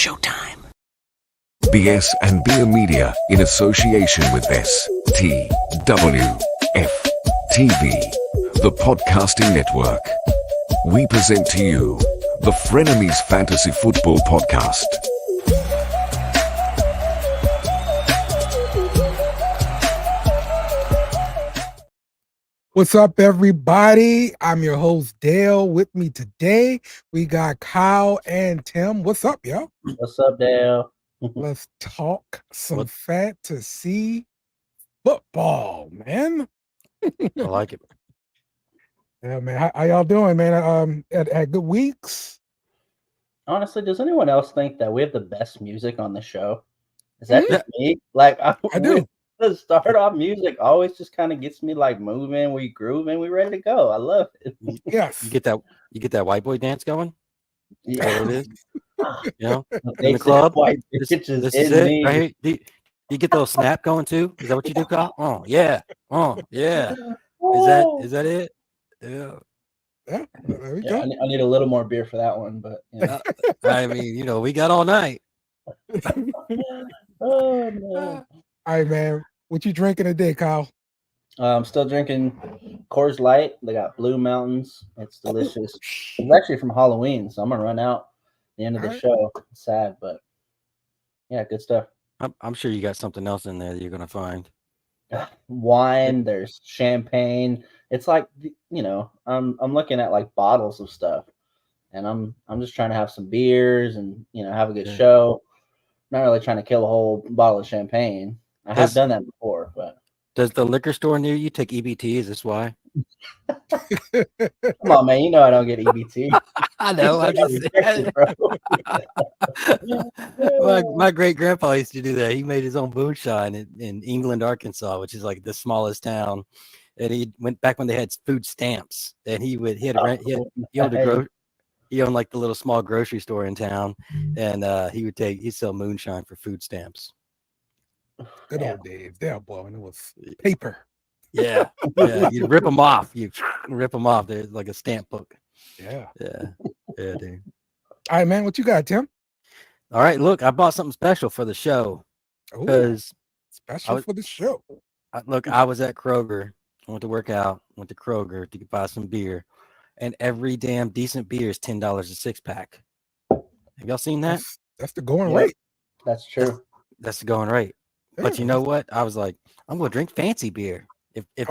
showtime. BS and Beer Media in association with STWF TV, the podcasting network. We present to you the Frenemies Fantasy Football Podcast. What's up, everybody? I'm your host, Dale. With me today, we got Kyle and Tim. What's up, yo? What's up, Dale? Let's talk some fantasy football, man. I like it. Yeah, man. How y'all doing, man? Had good weeks? Honestly, does anyone else think that we have the best music on the show? Is that just me? Like, I do. The start off music always just kind of gets me like moving. We grooving. We ready to go. I love it. Yes. You get that white boy dance going? Yeah, There it is. You know, They in the said club. white This bitches is in it. me. Right here. You get those snap going too? Is that what you do, Kyle? Oh yeah. Is that it? Yeah. Yeah, there we Yeah, go. I need a little more beer for that one, but you know. I mean, we got all night. Oh no. All right, man. What you drinking today, Kyle? I'm still drinking Coors Light. They got Blue Mountains. It's delicious. It's actually from Halloween, so I'm gonna run out at the end of the show. Sad, but yeah, good stuff. I'm sure you got something else in there that you're gonna find. Wine, there's champagne. It's like, I'm looking at like bottles of stuff, and I'm just trying to have some beers and have a good show. Not really trying to kill a whole bottle of champagne. I have done that before, but does the liquor store near you take EBT? Is this why? come on, man. You know I don't get EBT. I know. I just my great grandpa used to do that. He made his own moonshine in England, Arkansas, which is like the smallest town. And he went back when they had food stamps, and he owned like the little small grocery store in town, and he'd sell moonshine for food stamps. Good old days. There, boy, when it was paper. Yeah. You rip them off. There's like a stamp book. Yeah, dude. All right, man. What you got, Tim? All right, look, I bought something special for the show. Because special for the show. I was at Kroger. I went to work out. Went to Kroger to buy some beer, and every damn decent beer is $10 a 6-pack. Have y'all seen that? That's the going rate. That's true. That's the going rate. But you know what? I was like, I'm gonna drink fancy beer. If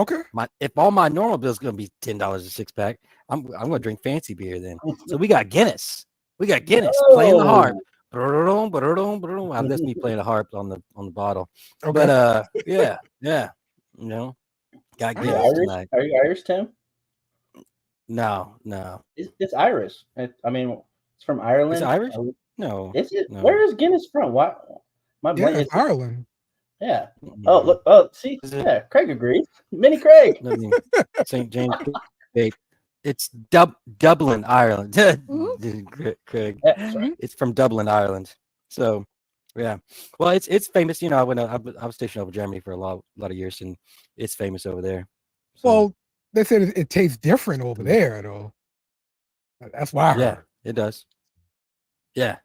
all my normal bill is gonna be $10 a 6-pack, I'm gonna drink fancy beer then. So we got Guinness. Playing the harp. That's me playing the harp on the bottle. Okay. But yeah. Got Guinness tonight. Are you Irish, Tim? No. It's Irish. It's from Ireland. It's Irish? No. Is it? No. Where is Guinness from? Why? It's Ireland. Yeah. Oh, look. Oh, see. Yeah, Craig agrees. Mini Craig. St. James. It's Dublin, Ireland. Craig. That's right. It's from Dublin, Ireland. So, yeah. Well, it's famous. I was stationed over Germany for a lot of years, and it's famous over there. So, well, they said it tastes different over there, though. That's why I heard. Yeah, it does. Yeah,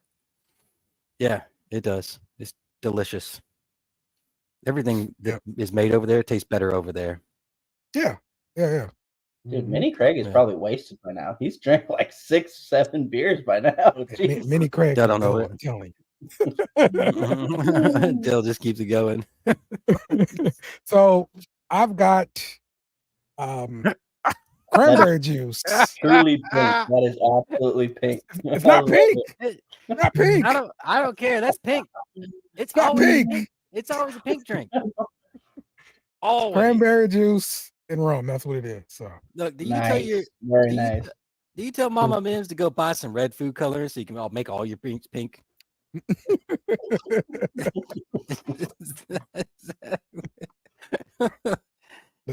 it does. It's delicious. Everything that is made over there tastes better over there. Yeah. Dude, Mini Craig is probably wasted by now. He's drank like 6-7 beers by now. Mini Craig. I don't know it. I'm telling you. Dale just keeps it going. So I've got cranberry juice. Truly pink. That is absolutely pink. It's not pink. Not pink. I don't care. That's pink. It's not pink. It's always a pink drink. Always. Cranberry juice and rum. That's what it is. So look, Very nice. Do you tell Mama Mims to go buy some red food colors so you can make all your pinks pink?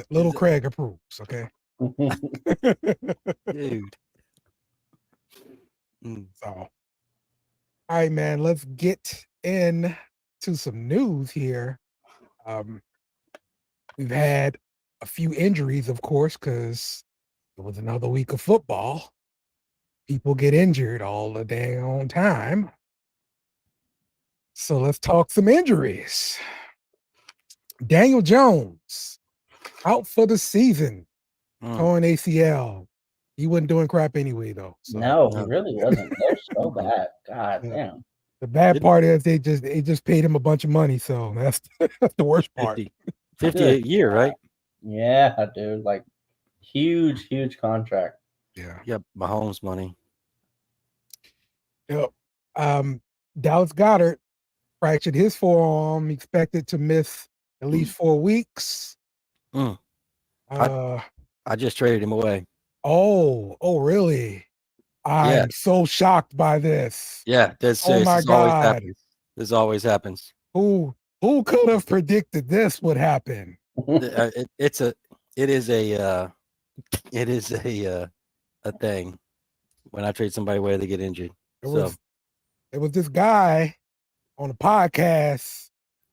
Little Craig approves. Okay. Dude. So, all right, man. Let's get in to some news here. We've had a few injuries, of course, because it was another week of football. People get injured all the dang on time. So let's talk some injuries. Daniel Jones out for the season. Torn ACL. He wasn't doing crap anyway, though. So. No, he really wasn't. They're so bad. God damn. The bad part is they just paid him a bunch of money, so that's the worst part. 50 a year, right? Yeah, dude. Like huge contract. Yeah. Yep, Mahomes money. Yep. Dallas Goedert fractured his forearm, expected to miss at least 4 weeks. I just traded him away. Oh, really? I'm so shocked by this. Yeah, that's oh my God. This always happens. Who could have predicted this would happen? It is a thing. When I trade somebody away, they get injured. It was this guy on a podcast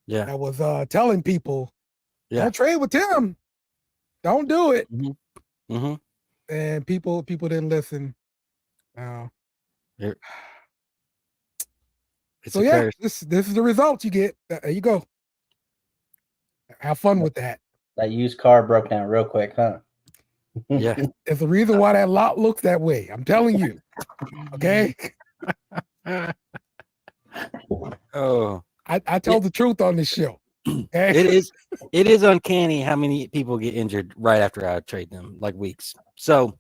that was telling people, don't trade with Tim. Don't do it. And people didn't listen. So yeah, this is the results you get. There you go. Have fun with that. That used car broke down real quick, huh? Yeah. There's a reason why that lot looks that way. I'm telling you. Okay. Oh, I tell the truth on this show. Okay? It is uncanny how many people get injured right after I trade them, like weeks. So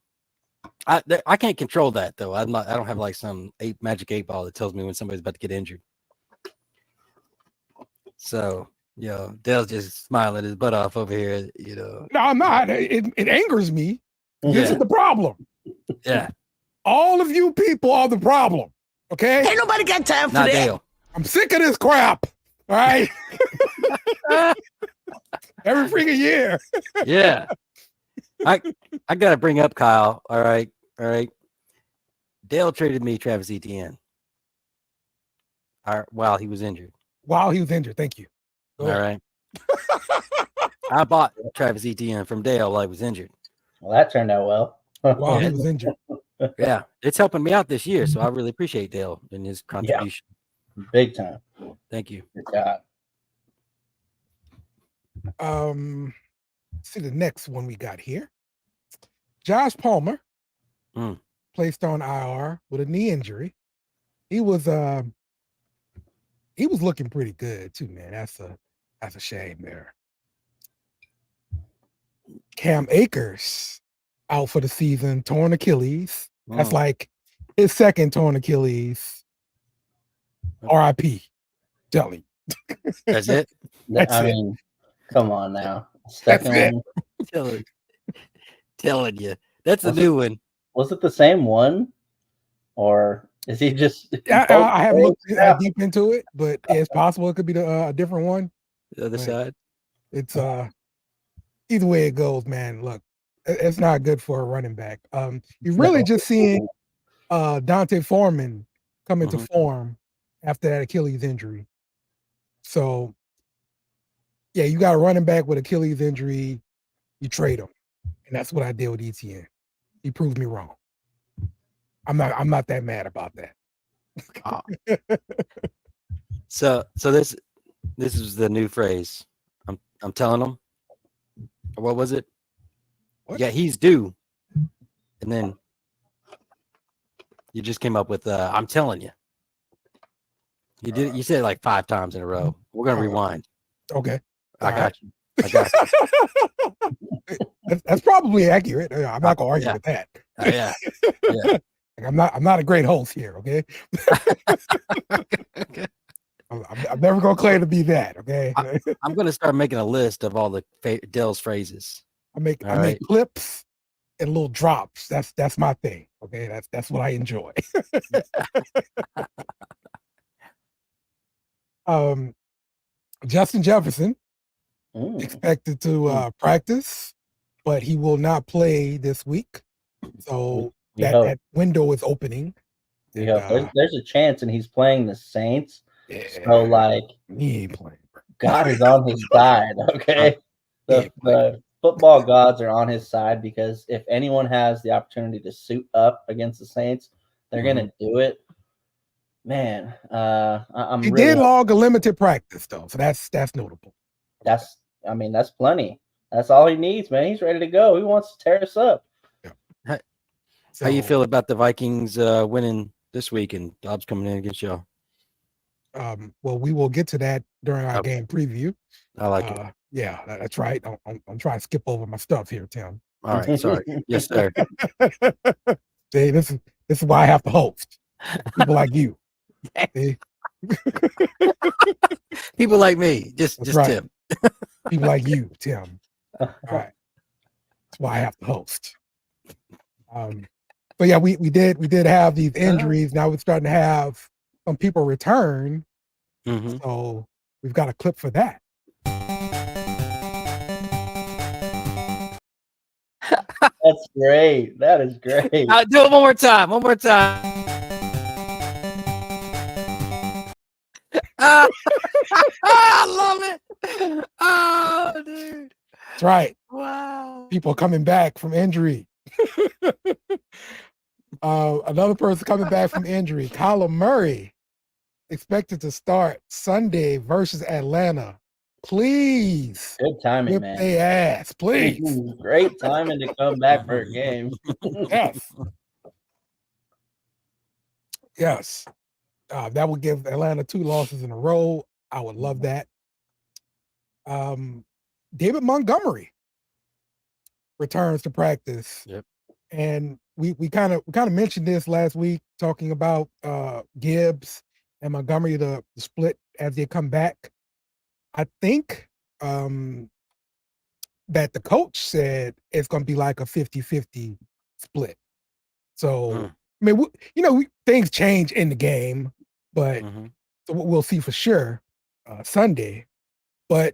I can't control that though. I don't have like some magic 8-ball that tells me when somebody's about to get injured. So Dale's just smiling his butt off over here. No, I'm not. It angers me. This is the problem. Yeah. All of you people are the problem. Okay. Ain't nobody got time for Not that. Dale. I'm sick of this crap. All right. Every freaking year. Yeah. I gotta bring up Kyle. All right. Dale traded me Travis Etienne. While he was injured. Thank you. All right. I bought Travis Etienne from Dale while he was injured. Well, that turned out well. While he was injured. Yeah, it's helping me out this year, so I really appreciate Dale and his contribution. Yeah, big time. Thank you. Good job. See the next one we got here. Josh Palmer placed on IR with a knee injury. He was looking pretty good too, man. That's a shame there. Cam Akers out for the season, torn Achilles. That's like his second torn Achilles. RIP. Telling. That's it. I mean, come on now. Second one. Telling you. That's a new one. Was it the same one? Or is he just I haven't looked deep into it, but it's possible it could be a different one. The other side. It's either way it goes, man. Look, it's not good for a running back. You're really just seeing Dante Foreman come into form after that Achilles injury. So yeah, you got a running back with Achilles injury, you trade him. And that's what I did with ETN. He proved me wrong. I'm not that mad about that. So this is the new phrase. I'm telling them. What was it? What? Yeah, he's due. And then you just came up with I'm telling you. You said it like 5 times in a row. We're gonna rewind. Okay. I got you. That's probably accurate. I'm not gonna argue with that. Yeah. I'm not a great host here, okay? I'm never gonna claim to be that, okay? I'm gonna start making a list of all the Dell's phrases. I make clips and little drops. That's my thing. Okay, that's what I enjoy. Justin Jefferson expected to practice, but he will not play this week. So that window is opening. There's a chance, and he's playing the Saints. Yeah. So like he ain't playing. God is on his side. Okay, the football gods are on his side, because if anyone has the opportunity to suit up against the Saints, they're gonna do it. Man, I'm He really did log a limited practice though, so that's notable. that's plenty. That's all he needs, man. He's ready to go. He wants to tear us up. How you feel about the Vikings winning this week and Dobbs coming in against y'all? Well, we will get to that during our game preview. I like it. Yeah, that's right. I'm trying to skip over my stuff here, Tim. All right, sorry. Yes, sir. See, this is why I have to host. People like you. See? People like me, just right. Tim. People like you, Tim. All right. That's why I have to host. But yeah, we did have these injuries. Now we're starting to have some people return. Mm-hmm. So we've got a clip for that. That's great. That is great. I'll do it one more time. One more time. I love it. Oh, dude. That's right. Wow. People coming back from injury. Another person coming back from injury, Kyler Murray, expected to start Sunday versus Atlanta. Please. Good timing, man. They ass, please. Great timing to come back for a game. Yes. Yes. That would give Atlanta 2 losses in a row. I would love that. David Montgomery returns to practice. Yep. And we kind of mentioned this last week, talking about Gibbs and Montgomery, the split as they come back. I think that the coach said it's going to be like a 50-50 split. So, I mean, things change in the game, but so we'll see for sure Sunday. But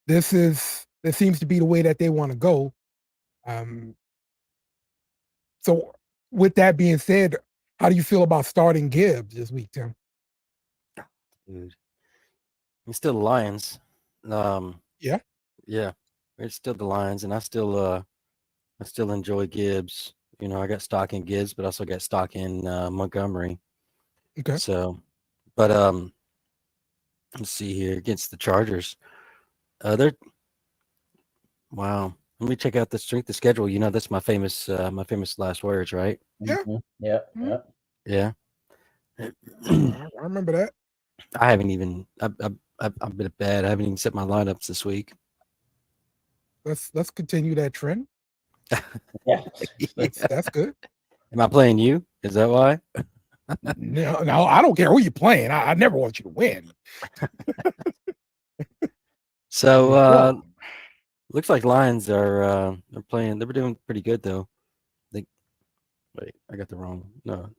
this seems to be the way that they want to go. So with that being said, how do you feel about starting Gibbs this week, Tim? Dude. It's still the Lions. Yeah. It's still the Lions, and I still enjoy Gibbs. You know, I got stock in Gibbs, but also got stock in Montgomery. Okay. So, but let's see here against the Chargers. Wow. Let me check out the strength of schedule. You know, that's my famous last words, right? Yeah. Yeah. I remember that. I haven't even. I've been bad. I haven't even set my lineups this week. Let's continue that trend. Yeah. That's good. Am I playing you? Is that why? No, I don't care who you're playing. I never want you to win. So looks like Lions are playing. They were doing pretty good though. Wait, I got the wrong. No,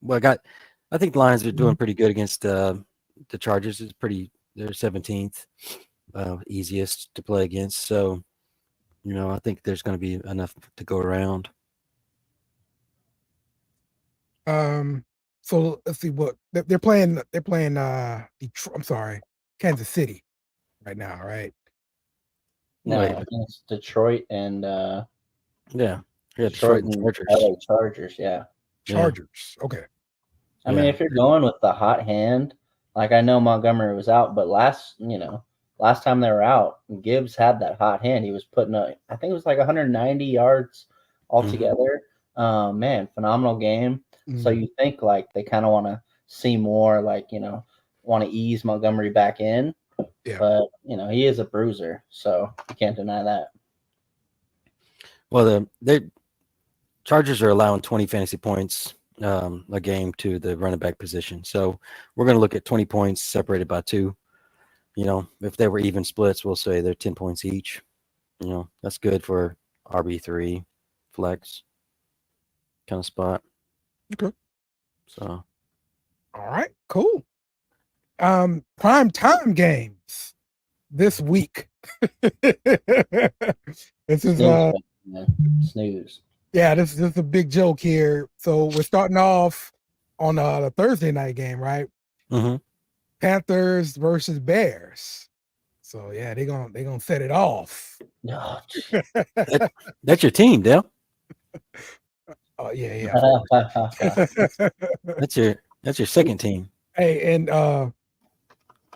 well, I think the Lions are doing pretty good against the Chargers. They're 17th, easiest to play against. So, you know, I think there's going to be enough to go around. So let's see what they're playing. They're playing Detroit. I'm sorry, Kansas City right now, right? No, against Detroit and Detroit and Chargers. LA Chargers, yeah. Chargers. Okay. I mean, if you're going with the hot hand, like I know Montgomery was out, but last time they were out, Gibbs had that hot hand. He was putting up, I think it was like 190 yards altogether. Man, phenomenal game. So you think like they kind of want to see more, like, want to ease Montgomery back in. Yeah. But, he is a bruiser, so you can't deny that. Well, the Chargers are allowing 20 fantasy points a game to the running back position. So we're going to look at 20 points separated by 2. If they were even splits, we'll say they're 10 points each. That's good for RB3 flex kind of spot. Okay. So. All right, cool. Prime time games this week. This is snooze. Yeah, this is a big joke here. So we're starting off on the Thursday night game, right? Mm-hmm. Panthers versus Bears. So yeah, they're gonna set it off. That's your team, Dale. Oh yeah. That's your second team. Hey, and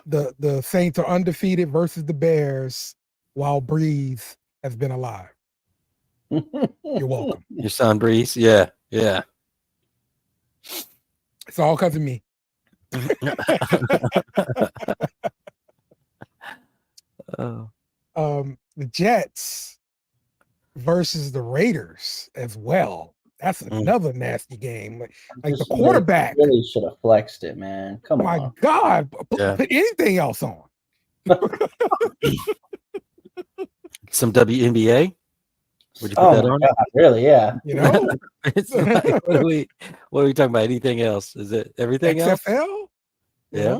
the Saints are undefeated versus the Bears while Breeze has been alive. You're welcome. Your son Breeze. Yeah. Yeah. It's all because of me. Oh. The Jets versus the Raiders as well. That's another nasty game. Like the quarterback really should have flexed it, man. Come on. My God, put anything else on. Some WNBA. Would you put that on? God, really? Yeah. You know, it's like, what are we talking about? Anything else? Is it everything XFL? else? Yeah.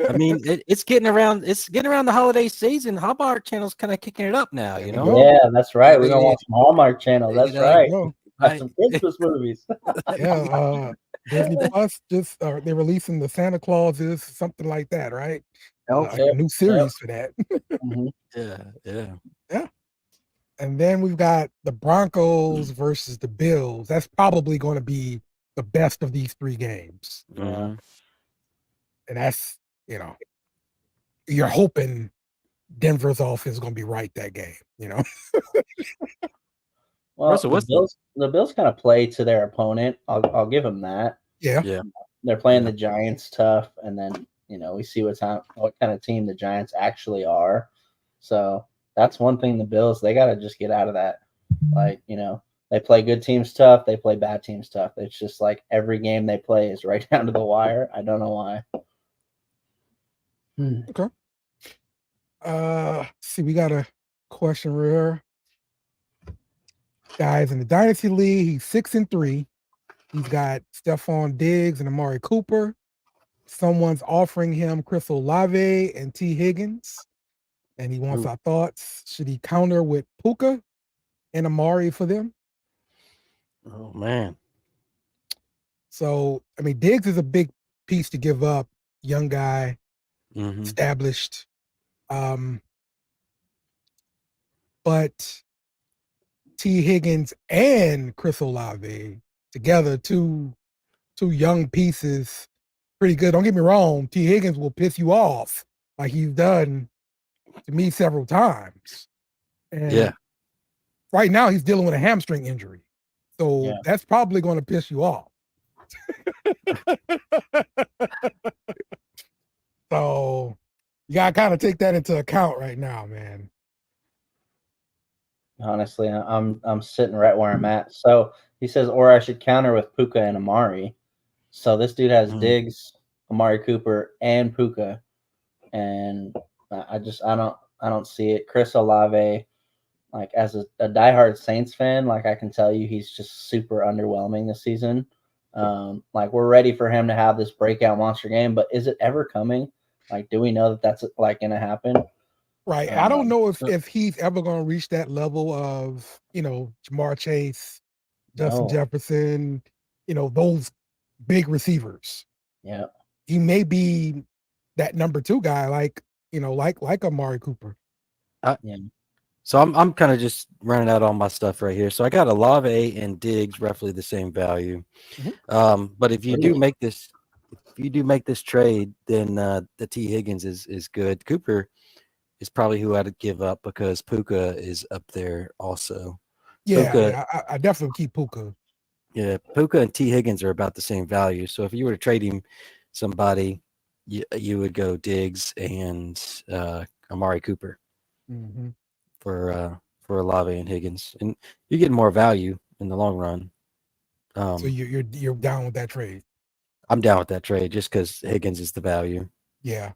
I mean, it's getting around. It's getting around the holiday season. Hallmark Channel's kind of kicking it up now. You know. Yeah, that's right. We're gonna watch some Hallmark Channel. That's right. Right. Some Christmas movies. Disney Plus just they're releasing the Santa Clauses, something like that, right? Okay. A new series for that. Yeah. And then we've got the Broncos versus the Bills. That's probably going to be the best of these three games. Mm-hmm. And that's, you're hoping Denver's offense is going to be right that game, Well, Russell, the Bills kind of play to their opponent. I'll give them that. Yeah. They're playing the Giants tough, and then we see what kind of team the Giants actually are. So that's one thing. The Bills, they got to just get out of that. Like they play good teams tough, they play bad teams tough. It's just like every game they play is right down to the wire. I don't know why. Okay. See, we got a question here. Guys, in the Dynasty League, he's 6-3. He's got Stephon Diggs and Amari Cooper. Someone's offering him Chris Olave and T. Higgins. And he wants our thoughts. Should he counter with Puka and Amari for them? Oh, man. So, I mean, Diggs is a big piece to give up. Young guy, established. But T. Higgins and Chris Olave together, two young pieces, pretty good. Don't get me wrong, T. Higgins will piss you off like he's done to me several times. And right now he's dealing with a hamstring injury. So that's probably going to piss you off. So you got to kind of take that into account right now, man. Honestly, I'm sitting right where I'm at. So he says, or I should counter with Puka and Amari. So this dude has Diggs, Amari Cooper, and Puka, and I don't see it. Chris Olave, like as a diehard Saints fan, like I can tell you, he's just super underwhelming this season. Like we're ready for him to have this breakout monster game, but is it ever coming? Like, do we know that that's like going to happen? Right. I don't know if he's ever going to reach that level of, Jamar Chase, Justin Jefferson, those big receivers. Yeah. He may be that number 2 guy, like Amari Cooper. So I'm kind of just running out all my stuff right here. So I got Olave and Diggs roughly the same value. But if you do make this trade, then the T. Higgins is good. Cooper is probably who I'd give up because Puka is up there also. Yeah, I definitely keep Puka. Yeah, Puka and T. Higgins are about the same value. So if you were to trade him somebody, you would go Diggs and Amari Cooper for Olave and Higgins, and you get more value in the long run. So you're down with that trade? I'm down with that trade just because Higgins is the value. Yeah.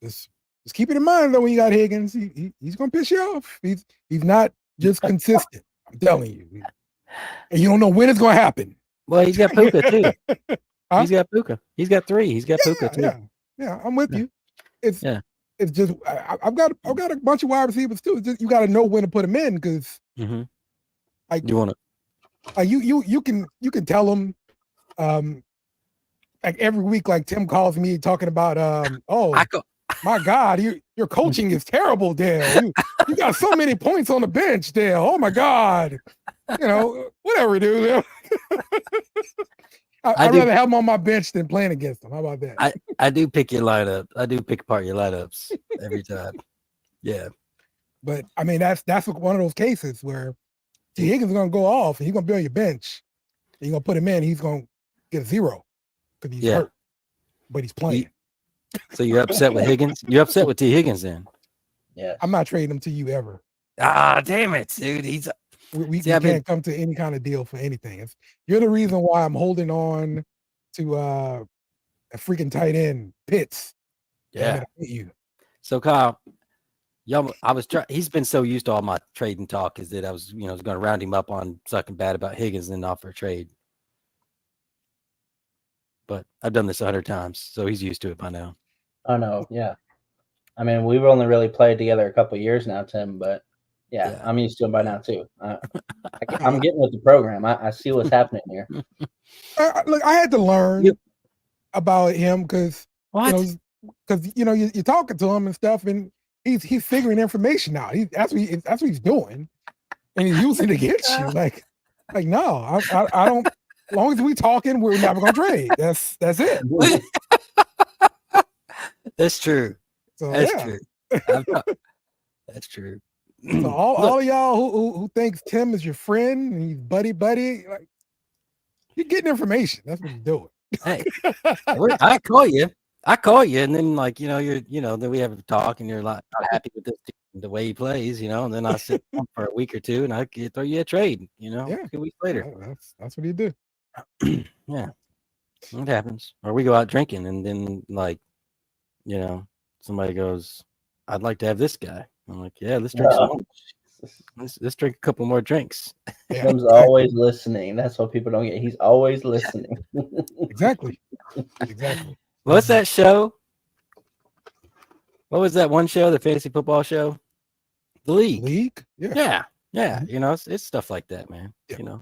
Just keep it in mind though when you got Higgins, he's gonna piss you off. He's not just consistent. I'm telling you. And you don't know when it's gonna happen. Well, he's got Puka too. He's got Puka. He's got 3. He's got Puka too. Yeah, I'm with you. It's just I've got a bunch of wide receivers too. It's just, you got to know when to put them in because like you want to you can tell them like every week, like Tim calls me talking about my God, your coaching is terrible, Dale. You got so many points on the bench, Dale. Oh my God. Whatever, dude. I'd rather have him on my bench than playing against him. How about that? I do pick your lineup. I do pick apart your lineups every time. Yeah. But I mean, that's one of those cases where T. Higgins is going to go off and he's going to be on your bench. And you're going to put him in. He's going to get a 0 because he's hurt, but he's playing. So you're upset with Higgins? You're upset with T. Higgins then? Yeah. I'm not trading him to you ever. Ah, damn it, dude. We can't come to any kind of deal for anything. You're the reason why I'm holding on to a freaking tight end, Pitts. Yeah. You. So Kyle, he's been so used to all my trading talk is that I was going to round him up on sucking bad about Higgins and then offer a trade. But I've done this 100 times, so he's used to it by now. Oh no, yeah. I mean, we've only really played together a couple of years now, Tim, but yeah, I'm used to him by now too. I'm getting with the program. I see what's happening here. Look, I had to learn about him because you're talking to him and stuff, and he's figuring information out. That's what he's doing, and he's using it against you. Like no, I don't. As long as we talking, we're never gonna trade. That's it. That's true. So, true. That's true. So all of y'all who thinks Tim is your friend and he's buddy, like you're getting information. That's what he's doing. Hey, I call you, and then then we have a talk, and you're like not happy with the way he plays, and then I sit down for a week or two, and I throw you a trade, 2 weeks later. That's what he do. Yeah, it happens. Or we go out drinking, and then somebody goes, "I'd like to have this guy." I'm like, "Yeah, let's drink some more. Let's drink a couple more drinks." Tim's always listening. That's what people don't get. He's always listening. Exactly. What's that show? What was that one show? The fantasy football show? The League. Yeah. It's stuff like that, man. Yeah.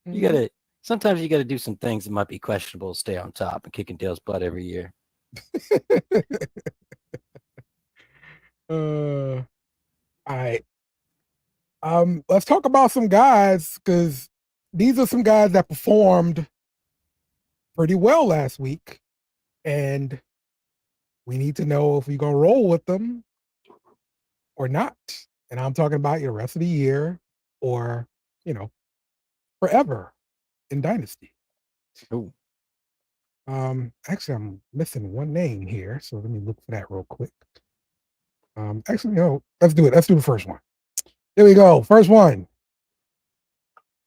You gotta. Sometimes you gotta do some things that might be questionable to stay on top and kicking Dale's butt every year. All right. Let's talk about some guys because these are some guys that performed pretty well last week, and we need to know if we're gonna roll with them or not. And I'm talking about your rest of the year or forever in Dynasty. Oh. Actually, I'm missing one name here, so let me look for that real quick. Actually, no, let's do it. Let's do the first one. Here we go. First one.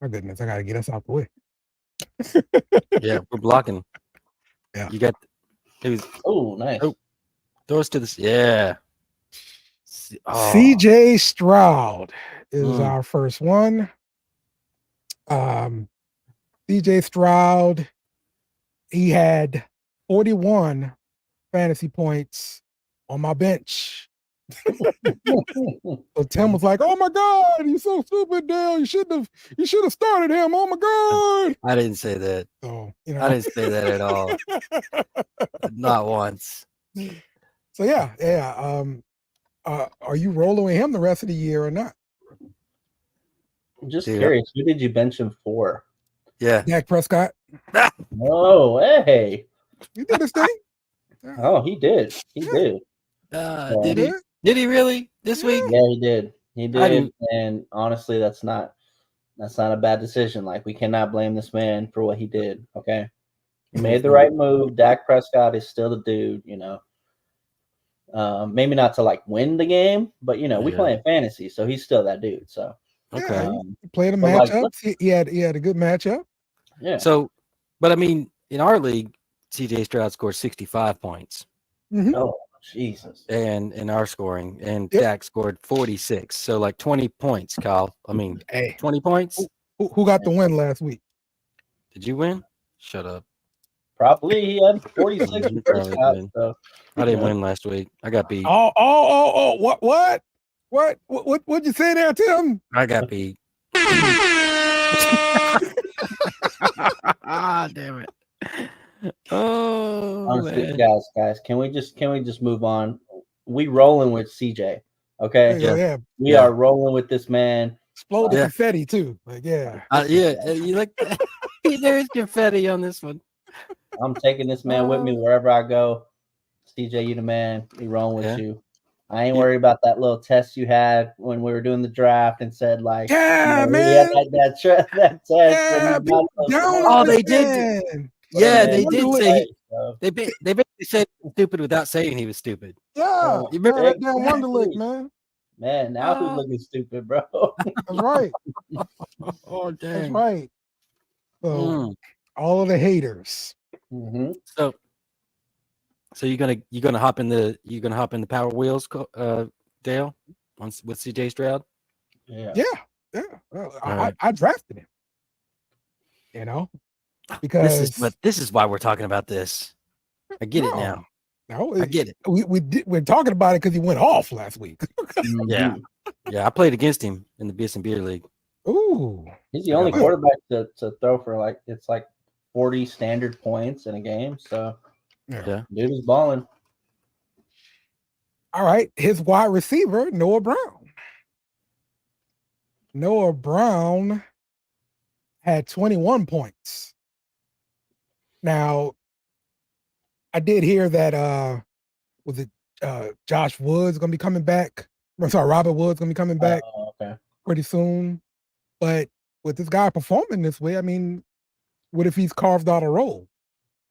My goodness, I gotta get us out the way. Yeah, we're blocking. Yeah. You got it was nice. Oh, throw us to this. Yeah. CJ Stroud is our first one. CJ Stroud, he had 41 fantasy points on my bench. So Tim was like, "Oh my God, you're so stupid, Dale. You should have started him. Oh my God." I didn't say that. So I didn't say that at all. Not once. So yeah. Are you rolling with him the rest of the year or not? I'm just curious, who did you bench him for? Yeah. Dak Prescott. Oh, hey. You did this thing? Oh, he did. He did. Did he? Did he really this week? Yeah, he did. He did. And honestly, that's not a bad decision. Like, we cannot blame this man for what he did. Okay. He made the right move. Dak Prescott is still the dude, maybe not to like win the game, but we playing fantasy, so he's still that dude. So okay. He played a matchup. He had a good matchup. Yeah. So, but I mean, in our league, CJ Stroud scored 65 points. Mm-hmm. Oh, Jesus. And in our scoring, and Dak scored 46. So like 20 points, Kyle. I mean, 20 points. Who got the win last week? Did you win? Shut up. Probably he had 46. So, I didn't win last week. I got beat. Oh! What'd you say there, Tim? I got beat. Damn it. Oh, honestly, guys, can we just move on? We rolling with CJ, okay? Yeah. We are rolling with this man. Explode the confetti too. Like, yeah. You like there's confetti on this one. I'm taking this man with me wherever I go. CJ, you the man. We rolling with you. I ain't worried about that little test you had when we were doing the draft and said like, Yeah, we man. had that test. Yeah, and people down Oh, on they this did. man. Yeah, No they wonder did it- say they basically said he was stupid without saying he was stupid. Yeah, You remember that damn Wonderlick, man. Man, now who's looking stupid, bro? That's right. Oh, That's dang. right. So all of the haters. Mm-hmm. So you're gonna hop in the Power Wheels, Dale, with CJ Stroud. Yeah. Well, Right. I drafted him. You know, because this is why we're talking about this. I get it now. No, I get it. We're talking about it because he went off last week. Yeah, I played against him in the BS and Beer League. Ooh, he's the only quarterback to throw for like 40 standard points in a game. So yeah, dude is balling. All right, his wide receiver Noah Brown. Noah Brown had 21 points. Now, I did hear that was it Josh Woods gonna be coming back? I'm sorry, Robert Woods gonna be coming back pretty soon. But with this guy performing this way, I mean, what if he's carved out a role?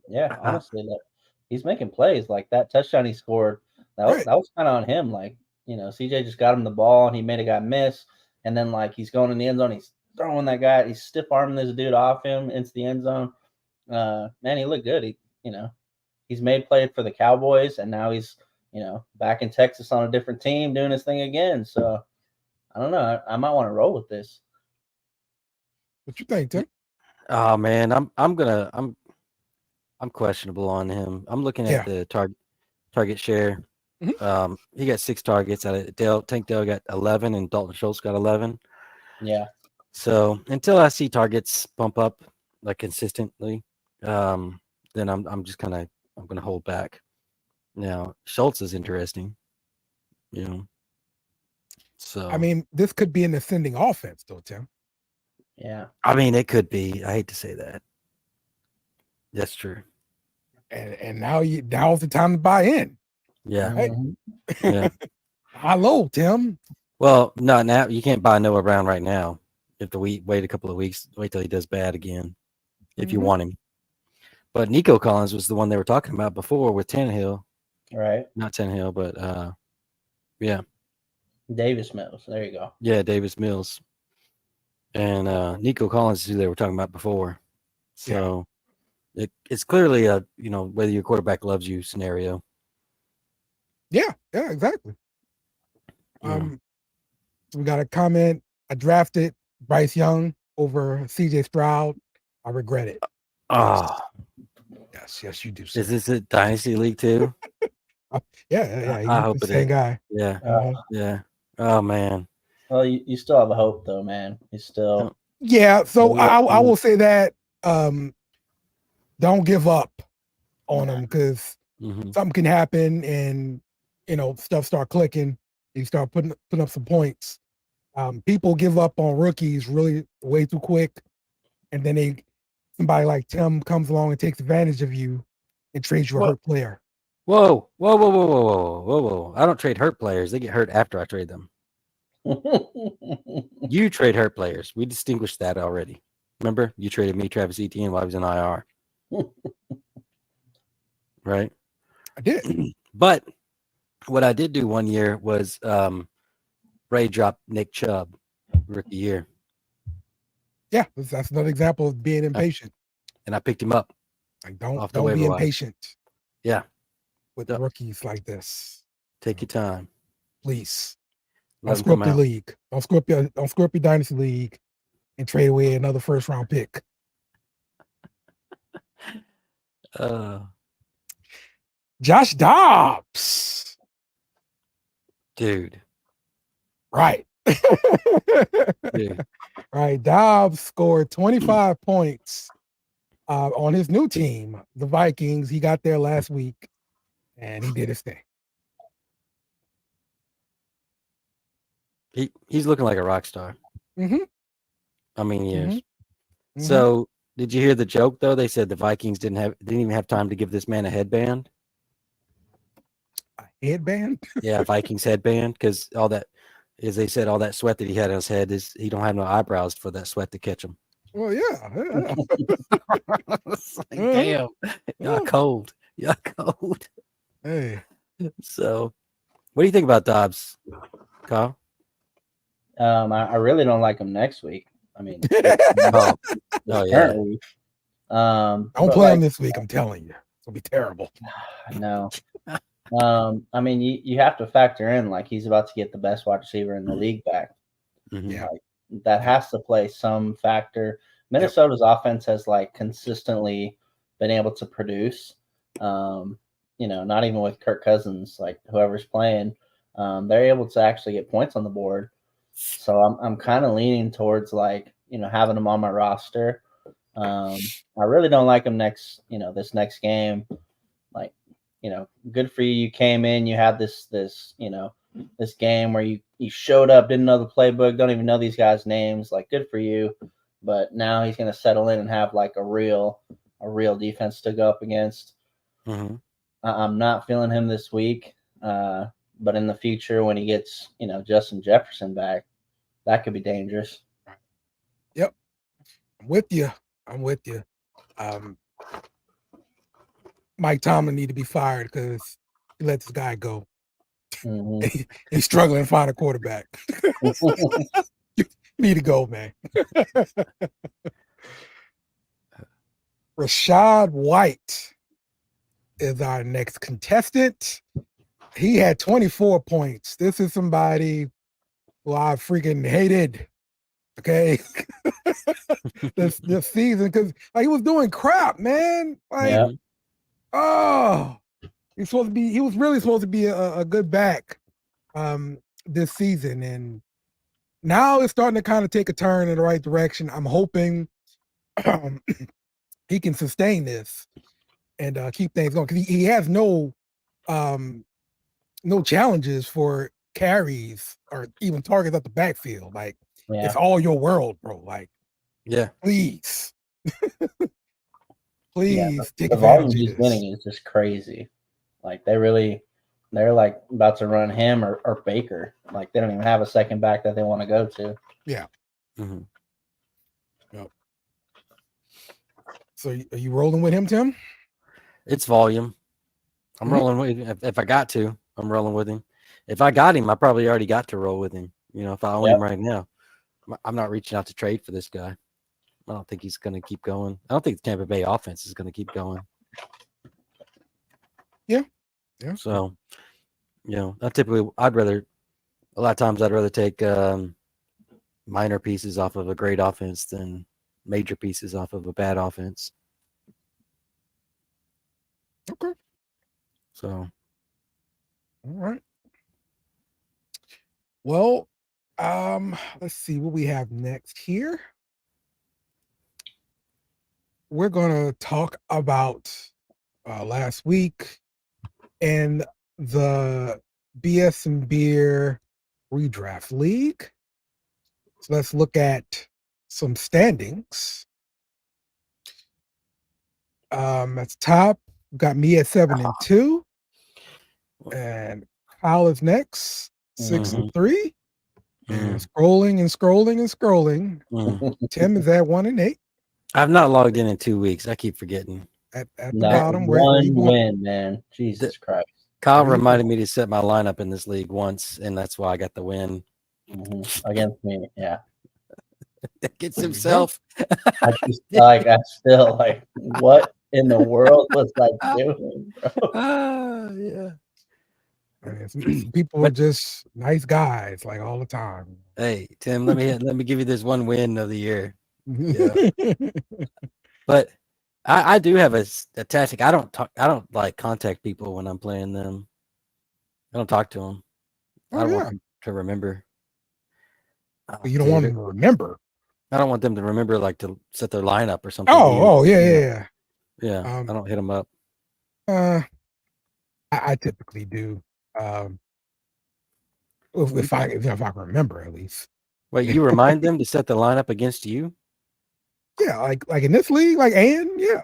Yeah, honestly, he's making plays. Like that touchdown he scored, that was kind of on him. Like, CJ just got him the ball and he made a guy miss. And then like he's going in the end zone, he's throwing that guy, he's stiff arming this dude off him into the end zone. Man, he looked good. He's made play for the Cowboys, and now he's back in Texas on a different team doing his thing again. So I don't know. I might want to roll with this. What you think, Tim? Oh man, I'm questionable on him. I'm looking at the target share. Mm-hmm. He got 6 targets out of Dale. Tank Dale got 11, and Dalton Schultz got 11. Yeah. So until I see targets bump up like consistently, then I'm gonna hold back. Now Schultz is interesting, So I mean, this could be an ascending offense, though, Tim. Yeah. I mean, it could be. I hate to say that. That's true. And now's the time to buy in. Yeah. Right? Yeah. Hello, Tim. Well, no, now you can't buy Noah Brown right now. You have to wait a couple of weeks, wait till he does bad again, if you want him. But Nico Collins was the one they were talking about before with Tannehill. Right. Not Tannehill, but yeah. Davis Mills. There you go. Yeah, Davis Mills. And Nico Collins is who they were talking about before. So it's clearly a, whether your quarterback loves you scenario. Yeah, exactly. So we got a comment. I drafted Bryce Young over CJ Stroud. I regret it. Yes, you do. Sir. Is this a dynasty league too? Yeah. I hope the it same is. guy. Yeah, yeah. Oh man. Well, you still have a hope though, man. You still. Yeah. So I will say that don't give up on him because something can happen and stuff start clicking. You start putting up some points. People give up on rookies really way too quick, and then somebody like Tim comes along and takes advantage of you and trades you a hurt player. Whoa. I don't trade hurt players. They get hurt after I trade them. You trade hurt players. We distinguished that already. Remember? You traded me, Travis Etienne, while I was in IR. Right? I did. But what I did do one year was Ray dropped Nick Chubb rookie year. Yeah, that's another example of being impatient. And I picked him up. Like don't be impatient. Yeah. With rookies like this. Take your time. Please. Don't screw up your league. Don't screw up your dynasty league and trade away another first round pick. Josh Dobbs. Dude. Right. Dude. Right. Dobbs scored 25 points on his new team, the Vikings. He got there last week and he did his thing. He's looking like a rock star. Mm-hmm. I mean, he is. Mm-hmm. So Did you hear the joke though? They said the Vikings didn't even have time to give this man a headband. A headband? Yeah, Vikings headband, because all that, as they said, all that sweat that he had on his head is he don't have no eyebrows for that sweat to catch him. Well, yeah. It's like, damn, y'all cold. Y'all cold. Hey. So, what do you think about Dobbs, Kyle? I really don't like him next week. I mean, Oh yeah. currently. Don't but play him like, this week. I'm telling you, it'll be terrible. no. I mean, you have to factor in like he's about to get the best wide receiver in the league back. Mhm. Yeah. Like, that has to play some factor. Minnesota's offense has like consistently been able to produce. Not even with Kirk Cousins, like whoever's playing, they're able to actually get points on the board. So I'm kind of leaning towards like having him on my roster. I really don't like him this next game. Like, good for you. You came in, you had this game where you showed up, didn't know the playbook, don't even know these guys' names. Like, good for you. But now he's going to settle in and have like a real defense to go up against. Mm-hmm. I'm not feeling him this week. But in the future, when he gets, Justin Jefferson back, that could be dangerous. Yep. I'm with you. Mike Tomlin need to be fired because he let this guy go. Mm-hmm. He's struggling to find a quarterback. You need to go, man. Rashad White is our next contestant. He had 24 points. This is somebody who I freaking hated. Okay. this season, because he was doing crap, man. Yeah. He was really supposed to be a good back this season, and now it's starting to kind of take a turn in the right direction. I'm hoping he can sustain this and keep things going, because he has no challenges for carries or even targets at the backfield. Like, it's all your world, bro. Like, yeah, please take the advantage volume of he's this. winning is just crazy. Like, they're like about to run him or Baker. Like, they don't even have a second back that they want to go to. Yeah. Mm-hmm. Yep. So are you rolling with him, Tim? It's volume. I'm rolling with if I got to. I'm rolling with him. If I got him, I probably already got to roll with him. If I own him right now, I'm not reaching out to trade for this guy. I don't think he's going to keep going. I don't think the Tampa Bay offense is going to keep going. Yeah. So, I'd rather take minor pieces off of a great offense than major pieces off of a bad offense. Okay. So, all right. Well, let's see what we have next here. We're gonna talk about last week in the BS and Beer Redraft League. So let's look at some standings. At the top, we've got me at 7-2, and Kyle is next, 6-3, and scrolling. Tim is at 1-8. I've not logged in 2 weeks. I keep forgetting. At the bottom, one win, man. Jesus Christ. Kyle reminded me to set my lineup in this league once, and that's why I got the win. Against me, yeah. Gets himself. I still like, what in the world was I doing, bro? Yeah. Some people are just nice guys, like, all the time. Hey, Tim, let me give you this one win of the year. Yeah. But I do have a tactic. I don't like contact people when I'm playing them. I don't talk to them. I don't want them to remember. You don't want them to remember. I don't want them to remember, like, to set their lineup or something. Yeah. I don't hit them up. I typically do. If I remember, at least. Wait, you remind them to set the lineup against you? Yeah, like in this league, yeah.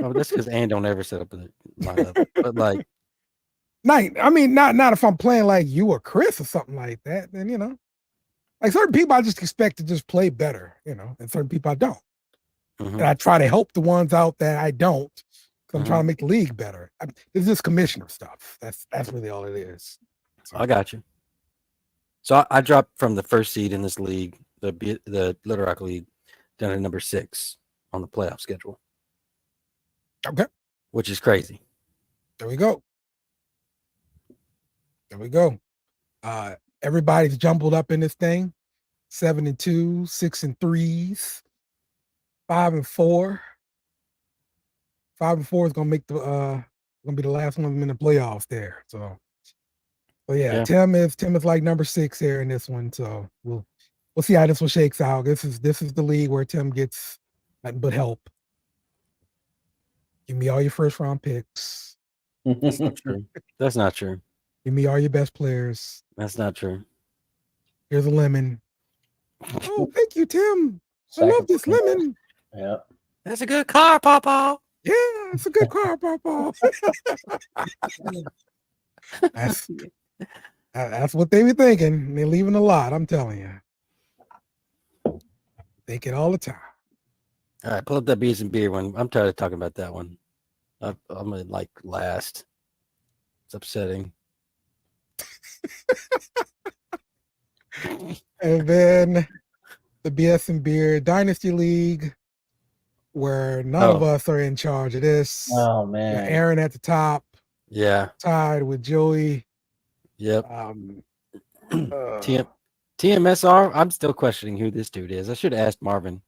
Oh, that's because Ann don't ever set up a lineup. But like, not if I'm playing like you or Chris or something like that. Then like certain people I just expect to just play better, and certain people I don't. mhm, And I try to help the ones out that I don't, because I'm trying to mhm. make the league better. It's just commissioner stuff. That's really all it is. So, I got you. So I dropped from the first seed in this league, the Little Rock League, down to number 6 on the playoff schedule, okay, which is crazy. there we go. Everybody's jumbled up in this thing. 7-2, 6-3s, 5-4. 5-4 is gonna make gonna be the last one in the playoffs there. So, but yeah, Yeah. Tim is like number 6 here in this one. So we'll see how this one shakes out. This is the league where Tim gets nothing but help. Give me all your first round picks. That's not true. That's not true. Give me all your best players. That's not true. Here's a lemon. Oh, thank you, Tim. I love this lemon. Yeah. That's a good car, Papa. Yeah, it's a good car, Papa. That's what they be thinking. They're leaving a lot, I'm telling you. Think it all the time. All right, pull up that beers and beer one. I'm tired of talking about that one. I'm gonna like last. It's upsetting. And then the BS and Beer Dynasty League, where none of us are in charge of this. Oh man. Aaron at the top. Yeah. Tied with Joey. Yep. TMSR. I'm still questioning who this dude is. I should have asked Marvin.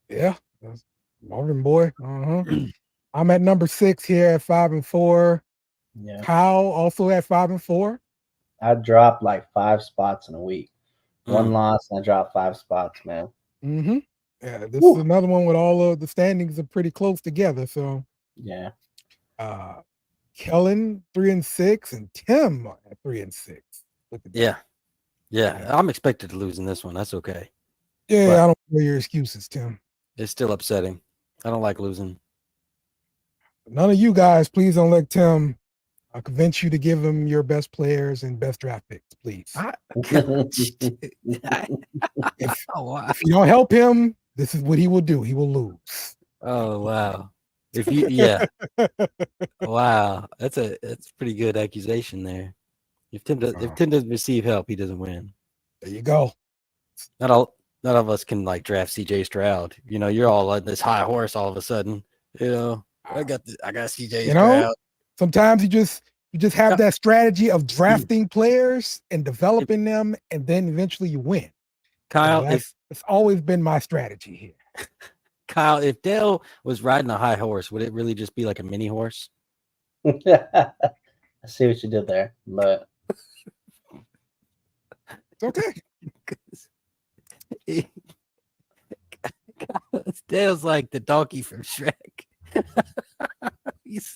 Yeah. Marvin boy. I'm at number 6 here at 5-4. Yeah. Kyle also at 5-4. I dropped like 5 spots in a week. One loss, and I dropped 5 spots, man. Mm-hmm. Yeah, this is another one with all of the standings are pretty close together. So yeah. Kellen 3-6 and Tim at 3-6. Look at that. Yeah. I'm expected to lose in this one. That's okay. Yeah, I don't know your excuses, Tim. It's still upsetting. I don't like losing. None of you guys, please don't let Tim convince you to give him your best players and best draft picks, please. If you don't help him, this is what he will do. He will lose. Oh wow. Wow. That's a pretty good accusation there. If Tim doesn't receive help, he doesn't win. There you go. None of us can like draft CJ Stroud. You're all on this high horse all of a sudden. I got CJ Stroud. Sometimes you just have that strategy of drafting players and developing them, and then eventually you win. Kyle, it's always been my strategy here. Kyle, if Dale was riding a high horse, would it really just be like a mini horse? I see what you did there, but it's okay. Dale's like the donkey from Shrek.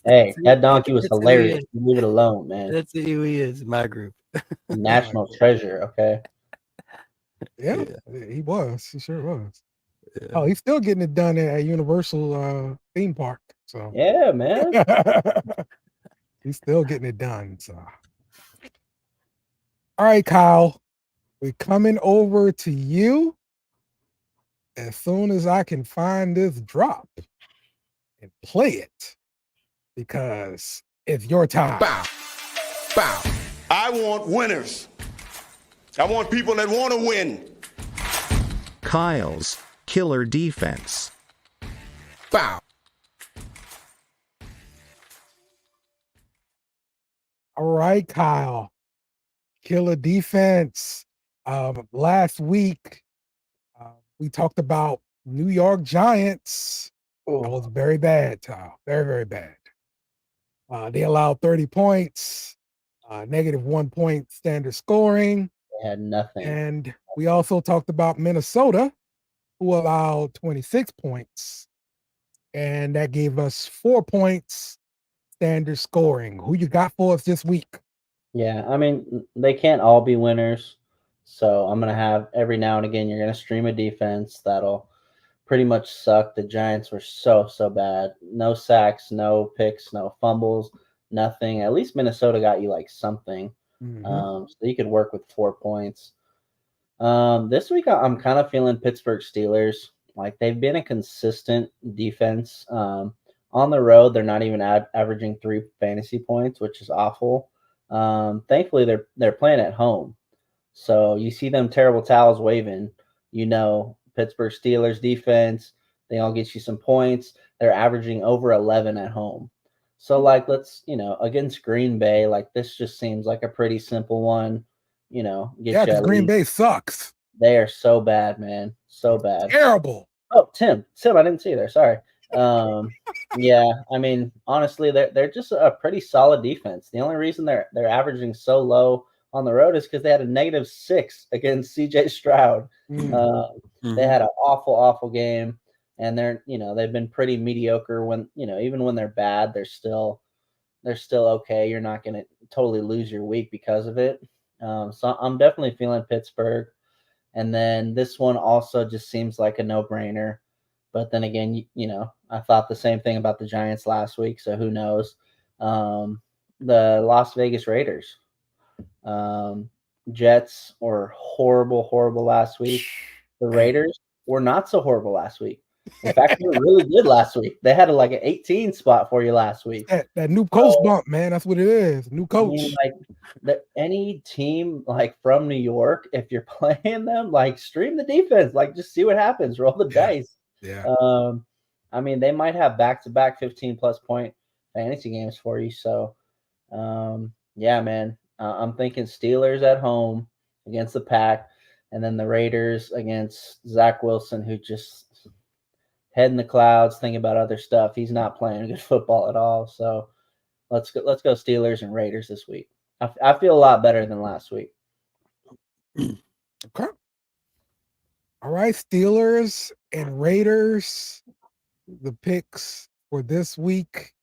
Hey, that donkey was hilarious. Leave it alone, man. That's who he is in my group. National treasure, okay? Yeah, he was. He sure was. Yeah. Oh, he's still getting it done at Universal theme park. So yeah, man. He's still getting it done. So all right, Kyle. We're coming over to you as soon as I can find this drop and play it, because it's your time. Bow. Bow. I want winners. I want people that want to win. Kyle's killer defense. Bow. All right, Kyle. Killer defense. Last week, we talked about New York Giants. That was very bad, Kyle. Very, very bad. They allowed 30 points, -1 point standard scoring. They had nothing. And we also talked about Minnesota, who allowed 26 points. And that gave us 4 points standard scoring. Who you got for us this week? Yeah, I mean, they can't all be winners. So I'm going to have every now and again, you're going to stream a defense that'll pretty much sucked. The Giants were so bad. No sacks, no picks, no fumbles, nothing. At least Minnesota got you like something, so you could work with 4 points. This week I'm kind of feeling Pittsburgh Steelers. Like they've been a consistent defense. On the road, they're not even averaging 3 fantasy points, which is awful. Thankfully, they're playing at home, so you see them terrible towels waving. Pittsburgh Steelers defense. They all get you some points. They're averaging over 11 at home. So like let's against Green Bay, like this just seems like a pretty simple one. Because Green Bay sucks. They are so bad, man. So bad. Terrible. Oh, Tim, I didn't see you there. Sorry. Yeah, I mean, honestly, they're just a pretty solid defense. The only reason they're averaging so low on the road is because they had a -6 against CJ Stroud. They had an awful game, and they've been pretty mediocre when even when they're bad, they're still okay. You're not going to totally lose your week because of it. So I'm definitely feeling Pittsburgh. And then this one also just seems like a no-brainer. But then again, I thought the same thing about the Giants last week, so who knows? The Las Vegas Raiders. Jets were horrible last week. The Raiders were not so horrible last week. In fact, they were really good last week. They had like an 18 spot for you last week. That new coach bump, man. That's what it is. New coach. I mean, any team like from New York, if you're playing them, like stream the defense, like just see what happens. Roll the dice. Yeah. I mean, they might have back-to-back 15+ point fantasy games for you. So, yeah, man. I'm thinking Steelers at home against the Pack, and then the Raiders against Zach Wilson, who just head in the clouds, thinking about other stuff. He's not playing good football at all. So let's go Steelers and Raiders this week. I feel a lot better than last week. Okay. All right, Steelers and Raiders, the picks for this week.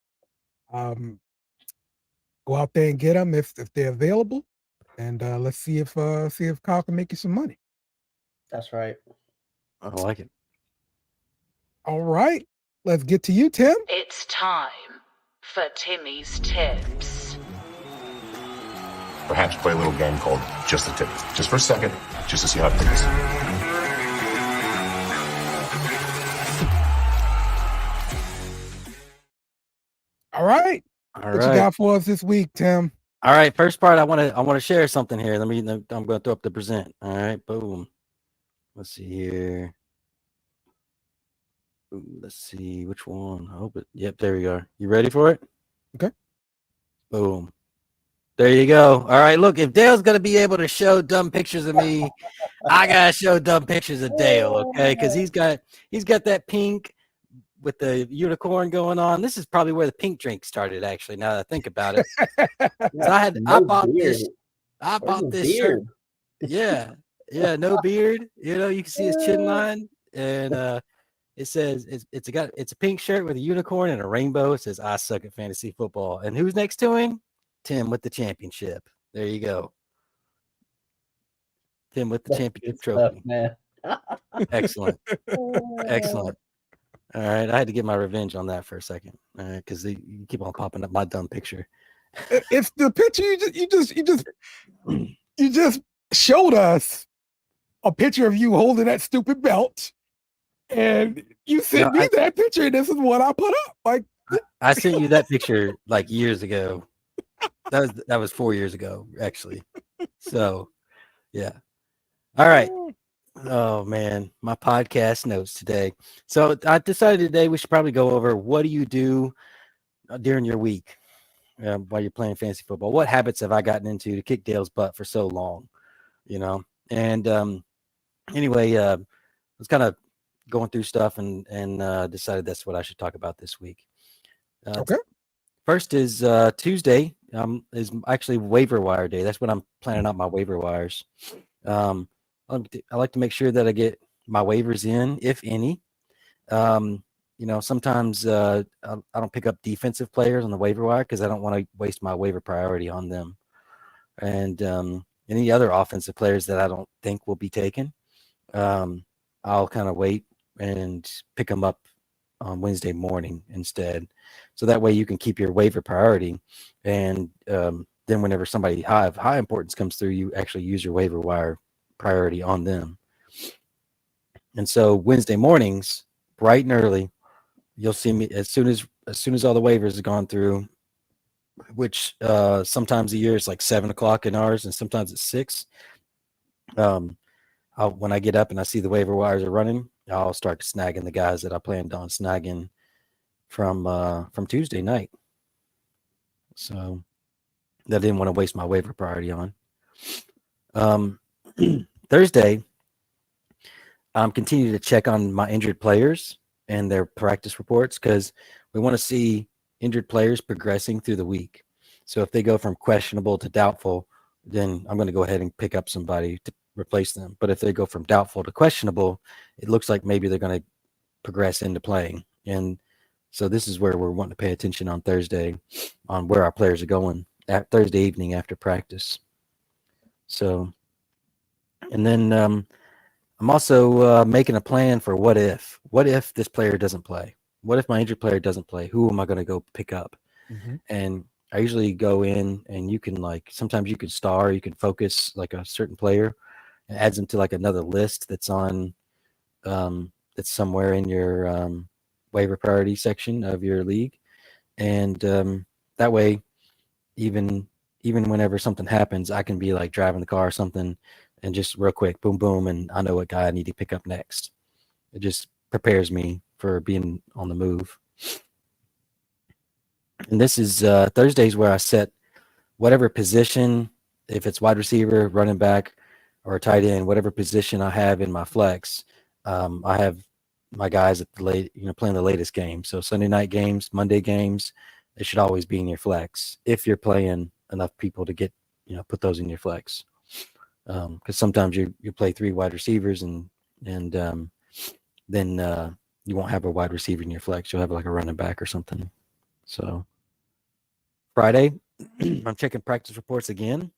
Go out there and get them if they're available, and let's see if Kyle can make you some money. That's right. I like it. All right, let's get to you, Tim. It's time for Timmy's Tips. Perhaps play a little game called Just a Tip. Just for a second, just to see how it thinks. All right. What you got for us this week, Tim? All right. First part, I want to share something here. I'm going to throw up the present. All right. Boom. Let's see here. Ooh, let's see which one. I hope it. Yep. There we go. You ready for it? Okay. Boom. There you go. All right. Look, if Dale's going to be able to show dumb pictures of me, I got to show dumb pictures of Dale. Okay. Cause he's got that pink with the unicorn going on. This is probably where the pink drink started, actually, now that I think about it. I bought this shirt. Yeah, no beard. You can see his chin line, and it says it's a pink shirt with a unicorn and a rainbow. It says I suck at fantasy football. And who's next to him? Tim with the championship. There you go. Tim with the championship trophy. Man. Excellent. All right, I had to get my revenge on that for a second, because you keep on popping up my dumb picture. It's the picture you just showed us a picture of you holding that stupid belt, and you sent me that picture, and this is what I put up. Like I sent you that picture like years ago. That was 4 years ago, actually. So, yeah. All right. Oh man, my podcast notes today. So I decided today we should probably go over what do you do during your week while you're playing fantasy football. What habits have I gotten into to kick Dale's butt for so long? And anyway, I was kind of going through stuff and decided that's what I should talk about this week. Okay. First is Tuesday is actually waiver wire day. That's when I'm planning out my waiver wires. I like to make sure that I get my waivers in, if any. Sometimes I don't pick up defensive players on the waiver wire because I don't want to waste my waiver priority on them. And any other offensive players that I don't think will be taken, I'll kind of wait and pick them up on Wednesday morning instead. So that way you can keep your waiver priority. And then whenever somebody of high importance comes through, you actually use your waiver wire priority on them. And so Wednesday mornings, bright and early, you'll see me as soon as all the waivers have gone through, which sometimes a year is like 7:00 in ours, and sometimes it's 6. When I get up and I see the waiver wires are running, I'll start snagging the guys that I planned on snagging from Tuesday night. So that I didn't want to waste my waiver priority on. Thursday, I'm continuing to check on my injured players and their practice reports because we want to see injured players progressing through the week. So if they go from questionable to doubtful, then I'm going to go ahead and pick up somebody to replace them. But if they go from doubtful to questionable, it looks like maybe they're going to progress into playing. And so this is where we're wanting to pay attention on Thursday on where our players are going at Thursday evening after practice. So, and then I'm also making a plan for what if this player doesn't play? What if my injured player doesn't play? Who am I going to go pick up? Mm-hmm. And I usually go in and you can sometimes you can you can focus like a certain player and adds them to like another list that's on that's somewhere in your waiver priority section of your league. And that way, even whenever something happens, I can be like driving the car or something and just real quick, boom, boom, and I know what guy I need to pick up next. It just prepares me for being on the move. And this is Thursdays where I set whatever position, if it's wide receiver, running back, or tight end, whatever position I have in my flex, I have my guys at the late, playing the latest game. So Sunday night games, Monday games, they should always be in your flex if you're playing enough people to get, put those in your flex. Because sometimes you play 3 wide receivers and then you won't have a wide receiver in your flex. You'll have like a running back or something. So Friday, I'm checking practice reports again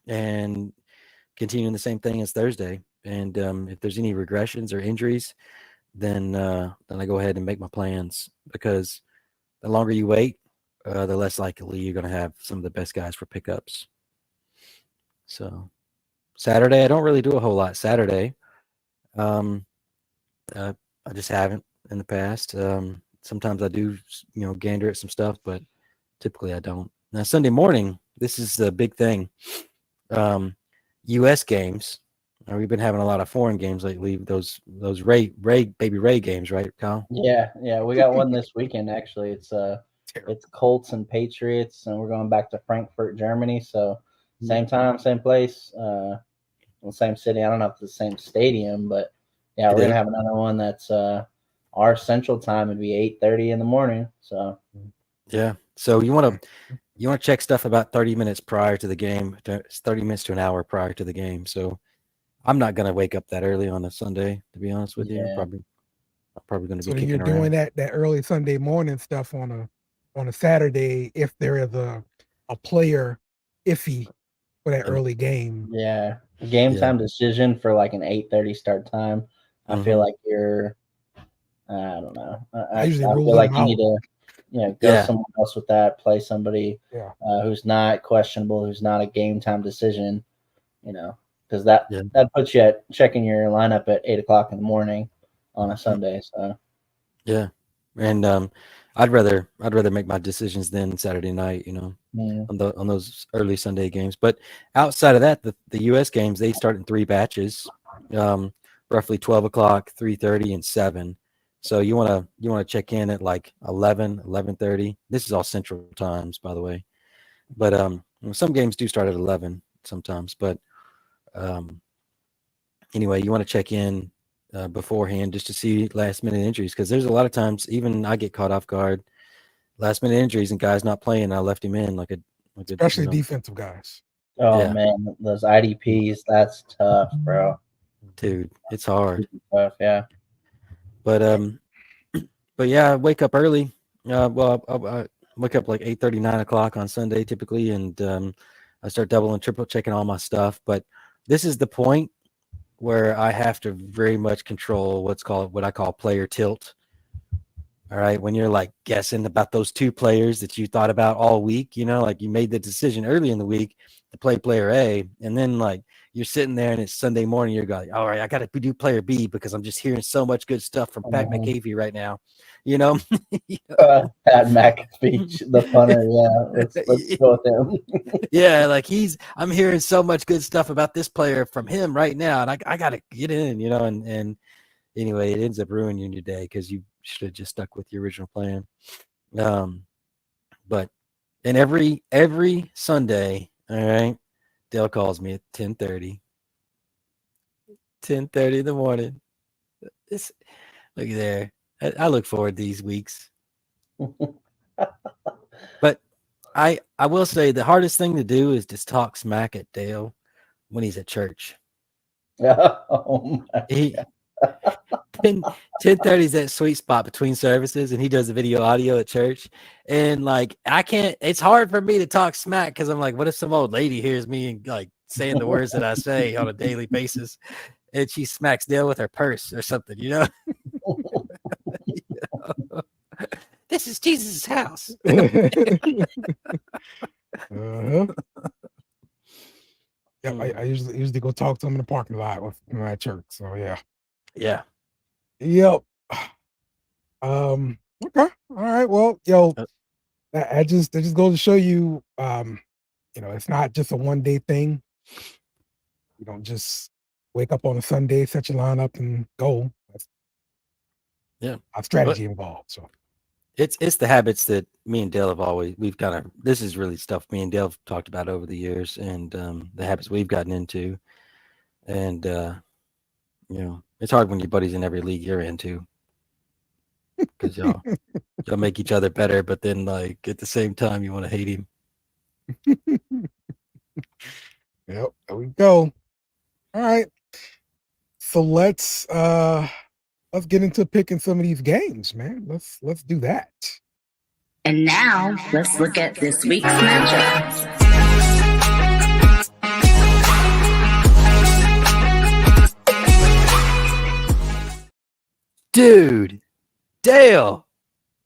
and continuing the same thing as Thursday. And if there's any regressions or injuries, then I go ahead and make my plans, because the longer you wait, the less likely you're going to have some of the best guys for pickups. So Saturday, I don't really do a whole lot Saturday. I just haven't in the past. Sometimes I do, gander at some stuff, but typically I don't. Now, Sunday morning, this is the big thing. U.S. games. We've been having a lot of foreign games lately. Those Baby Ray games, right, Kyle? Yeah. We got one this weekend actually. It's Colts and Patriots, and we're going back to Frankfurt, Germany. So same time, same place, same city. I don't know if it's the same stadium, but yeah, we're gonna have another one that's our central time would be 8:30 in the morning. So yeah. So you want to check stuff about 30 minutes prior to the game, 30 minutes to an hour prior to the game. So I'm not gonna wake up that early on a Sunday, to be honest with you. I'm probably gonna be kicking you're around. doing that early Sunday morning stuff on a Saturday if there is a player iffy for that early game. Yeah. Game time decision for like an 8:30 start time. I feel like you're I don't know. I usually feel like you need to go somewhere else with that, play somebody who's not questionable, who's not a game time decision, because that puts you at checking your lineup at 8:00 in the morning on a Sunday. So yeah. And I'd rather make my decisions then Saturday night, on those early Sunday games. But outside of that, the US games, they start in 3 batches, roughly 12 o'clock, 3:30, and 7. So you want to check in at like 11:30. This is all central times, by the way. But some games do start at 11 sometimes. But anyway, you want to check in beforehand just to see last minute injuries, because there's a lot of times even I get caught off guard, last minute injuries and guys not playing. I left him in like a especially defensive guys. Oh man, those IDPs, that's tough, bro. Dude, it's hard. Tough, yeah. But yeah, I wake up early. Well, I wake up like 8:30, 9 o'clock on Sunday typically, and I start double and triple checking all my stuff. But this is the point where I have to very much control what I call player tilt. All right. When you're like guessing about those two players that you thought about all week, like you made the decision early in the week to play player A, and then like you're sitting there and it's Sunday morning, you're going, all right, I got to do player B because I'm just hearing so much good stuff from Pat McAfee right now. Pat McAfee speech, the punter. Yeah, let's go with him. Yeah, like I'm hearing so much good stuff about this player from him right now, and I got to get in, and anyway, it ends up ruining your day because you should have just stuck with your original plan. But and every Sunday, all right, Dale calls me at 10:30 in the morning. Look there. I look forward to these weeks. But I will say the hardest thing to do is just talk smack at Dale when he's at church. Oh my God. 10:30 is that sweet spot between services, and he does the video audio at church. And like it's hard for me to talk smack because I'm like, what if some old lady hears me and like saying the words that I say on a daily basis, and she smacks Dale with her purse or something, This is Jesus' house. Yeah, I usually go talk to him in the parking lot with my church. So yeah. Yeah. Yep. Okay. All right. Well, I just goes to show you, it's not just a one day thing. You don't just wake up on a Sunday, set your lineup, and go. That's a strategy involved. So it's the habits that me and Dale this is really stuff me and Dale have talked about over the years, and the habits we've gotten into. And it's hard when your buddy's in every league you're into, because y'all make each other better, but then like at the same time you want to hate him. Yep, there we go. All right. So let's get into picking some of these games, man. Let's do that. And now let's look at this week's matchup. Dude, Dale.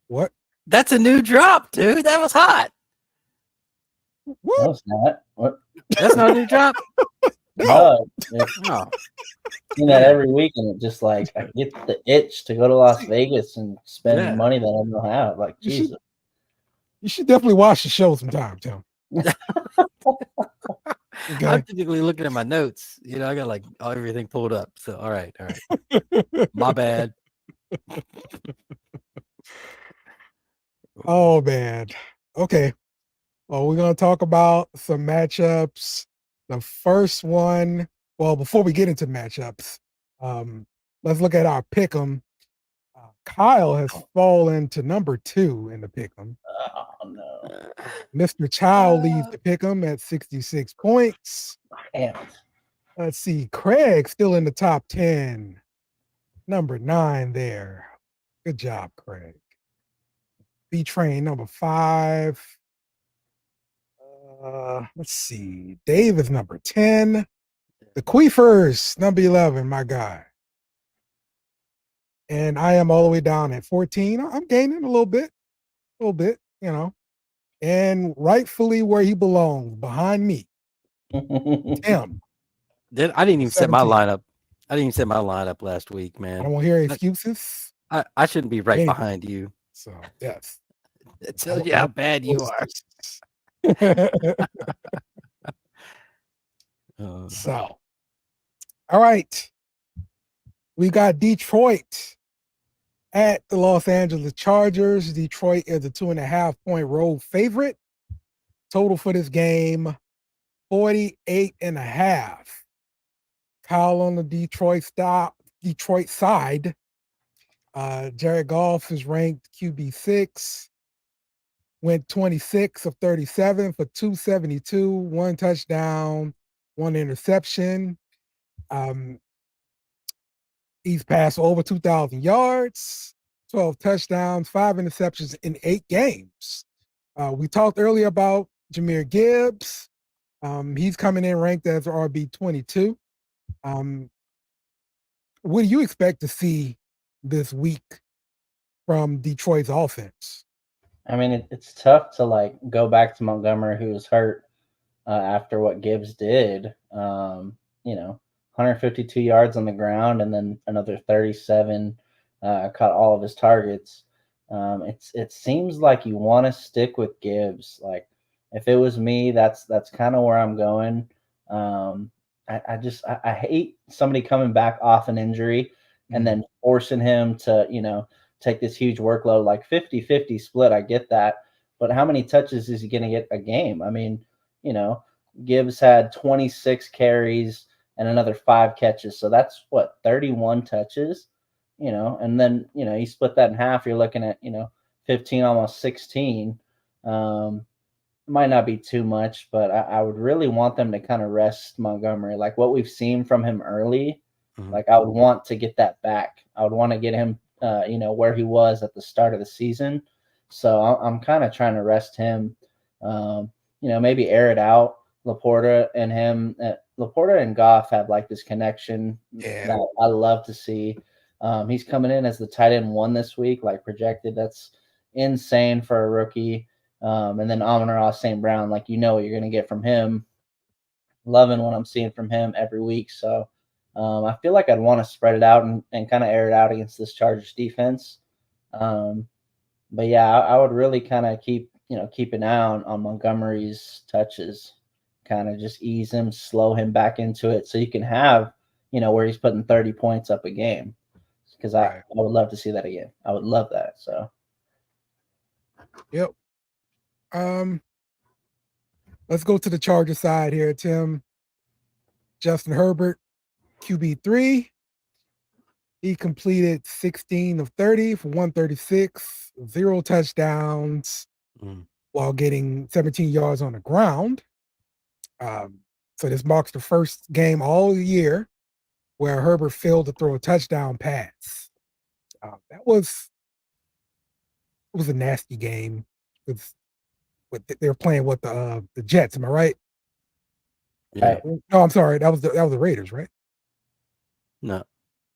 What? That's a new drop, dude. That was hot. What? No, it's not. What? That's not a new drop? No. No. You that every week, and it just like I get the itch to go to Las Vegas and spend money that I don't have. Like Jesus. You should definitely watch the show sometime, Tim. Okay. I'm typically looking at my notes. I got like everything pulled up. So all right. My bad. Oh man. Okay. Well, we're gonna talk about some matchups. The first one, well, before we get into matchups, let's look at our pick'em. Kyle has fallen to number 2 in the pick'em. Oh no. Mr. Chow leads the pick'em at 66 points. Damn. Let's see, Craig still in the top 10. Number 9 there. Good job, Craig. B-Train number 5. Let's see. Dave is number 10. The Queefers, number 11, my guy. And I am all the way down at 14. I'm gaining a little bit, and rightfully where he belongs, behind me. Tim. I didn't even set my lineup. I didn't even set my lineup last week, man. I don't want to hear excuses. I shouldn't be right behind you. So, yes. It tells you how bad you are. So, all right. We got Detroit at the Los Angeles Chargers. Detroit is a 2.5 point road favorite. Total for this game, 48.5. Kyle on the Detroit side. Jared Goff is ranked QB6. Went 26 of 37 for 272, 1 touchdown, 1 interception. He's passed over 2,000 yards, 12 touchdowns, 5 interceptions in 8 games. We talked earlier about Jahmyr Gibbs. He's coming in ranked as RB22. what do you expect to see this week from Detroit's offense? I mean, it's tough to like go back to Montgomery, who was hurt after what Gibbs did. 152 yards on the ground and then another 37, caught all of his targets. It seems like you want to stick with Gibbs. Like if it was me, that's kind of where I'm going. I hate somebody coming back off an injury and then forcing him to, take this huge workload, like 50-50 split. I get that. But how many touches is he going to get a game? I mean, Gibbs had 26 carries and another 5 catches. So that's what, 31 touches, and then, you split that in half. You're looking at, 15, almost 16. Might not be too much, but I would really want them to kind of rest Montgomery. Like what we've seen from him early, like I would want to get that back. I would want to get him, where he was at the start of the season. So I'm kind of trying to rest him, maybe air it out. Laporta and him, Laporta and Goff have like this connection that I love to see. He's coming in as the tight end 1 this week, like projected. That's insane for a rookie. And then Amon-Ra St. Brown, like what you're going to get from him. Loving what I'm seeing from him every week. So I feel like I'd want to spread it out and kind of air it out against this Chargers defense. But yeah, I would really kind of keep an eye on Montgomery's touches, kind of just ease him, slow him back into it, so you can have where he's putting 30 points up a game. Because I would love to see that again. I would love that. So. Yep. Let's go to the Charger side here, Tim. Justin Herbert, QB3. He completed 16 of 30 for 136, 0 touchdowns, while getting 17 yards on the ground. So this marks the first game all year where Herbert failed to throw a touchdown pass. It was a nasty game. They're playing with the Jets. Am I right? Yeah. No, I'm sorry. That was the Raiders, right? No.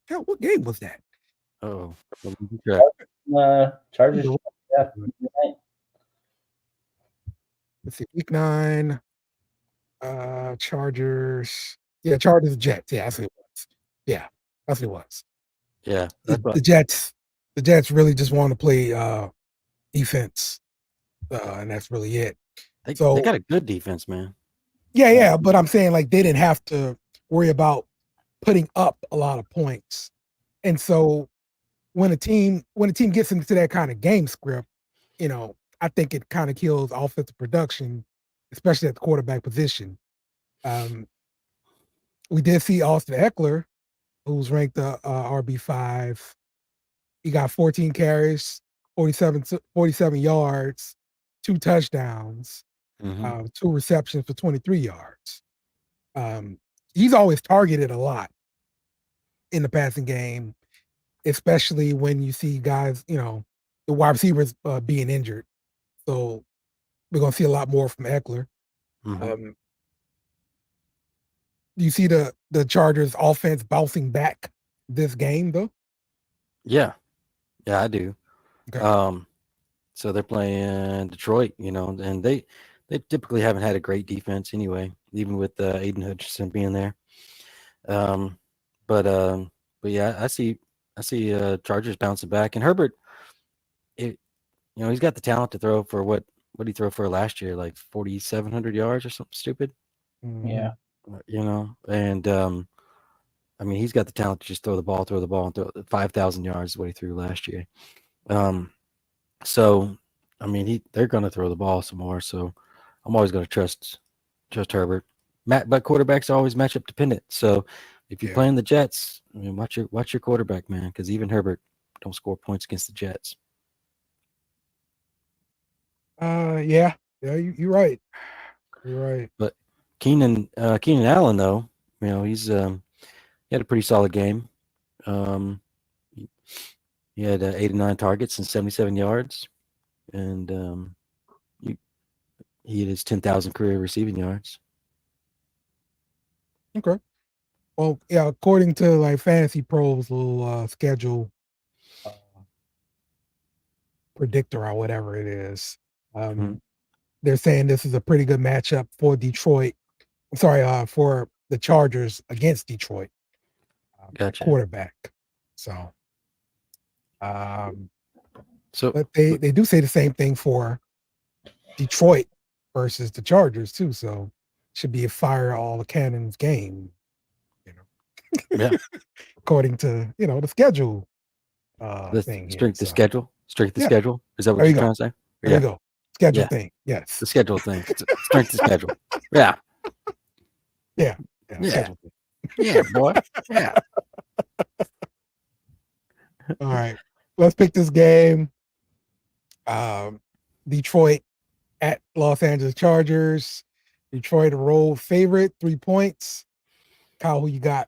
Hell, what game was that? Oh, Chargers. Yeah. Let's see, week 9. Chargers. Yeah, Chargers Jets. Yeah, that's what it was. Yeah, that's what it was. Yeah, the Jets really just want to play defense, and that's really it. They got a good defense, man. Yeah, but I'm saying like they didn't have to worry about putting up a lot of points, and so when a team gets into that kind of game script, I think it kind of kills offensive production, especially at the quarterback position. We did see Austin Eckler, who's ranked the RB5. He got 14 carries, 47 yards, 2 touchdowns, 2 receptions for 23 yards. He's always targeted a lot in the passing game, especially when you see guys, the wide receivers being injured. So we're going to see a lot more from Eckler. Do you see the Chargers offense bouncing back this game, though? Yeah, I do. Okay. So they're playing Detroit, and they typically haven't had a great defense anyway, even with Aiden Hutchinson being there. But yeah, I see Chargers bouncing back, and Herbert, he's got the talent to throw for what did he throw for last year, like 4,700 yards or something stupid. Yeah. And I mean, he's got the talent to just throw the ball and throw 5,000 yards the way through last year. So, I mean, they're going to throw the ball some more. So, I'm always going to trust Herbert. But quarterbacks are always matchup dependent. So, if you're playing the Jets, I mean, watch your quarterback, man, because even Herbert don't score points against the Jets. Yeah, you're right. You're right. But Keenan Allen, though, he's he had a pretty solid game. He had 89 targets and 77 yards, and he had his 10,000 career receiving yards. Okay. Well, yeah, according to like Fantasy Pros little schedule predictor or whatever it is, they're saying this is a pretty good matchup for Detroit. I'm sorry, for the Chargers against Detroit. Gotcha. Quarterback. So, but they do say the same thing for Detroit versus the Chargers too. So, should be a fire all the cannons game. Yeah. According to the schedule The thing. Strength of schedule. Is that what There you're you trying to say? There you go. Schedule thing. Yes. The schedule thing. Strength of schedule. Yeah. Yeah. Yeah. Yeah, boy. Yeah. All right. Let's pick this game. Detroit at Los Angeles Chargers. Detroit a road favorite, 3 points. Kyle, who you got?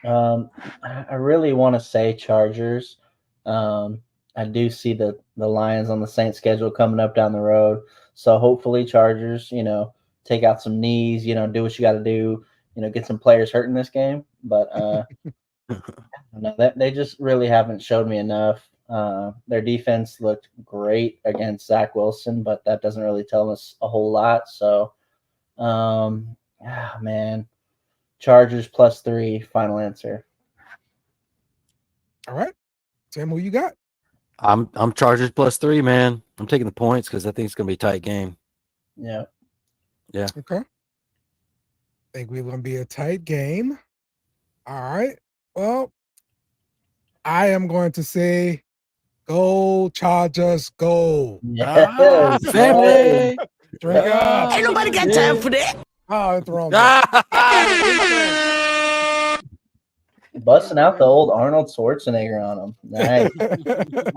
I really want to say Chargers. I do see the Lions on the Saints schedule coming up down the road. So hopefully Chargers, take out some knees, do what you got to do, get some players hurt in this game. But they just really haven't showed me enough. Their defense looked great against Zach Wilson, but that doesn't really tell us a whole lot. So, man, Chargers +3, final answer. All right. Sam, who you got? I'm Chargers +3, man. I'm taking the points because I think it's gonna be a tight game. Yeah. Yeah. Okay. I think we're gonna be a tight game. All right. Well, I am going to say go Chargers, go. Yes. Family. Drink up. Ain't nobody got time for that. Oh, that's the wrong. Busting out the old Arnold Schwarzenegger on him. Nice.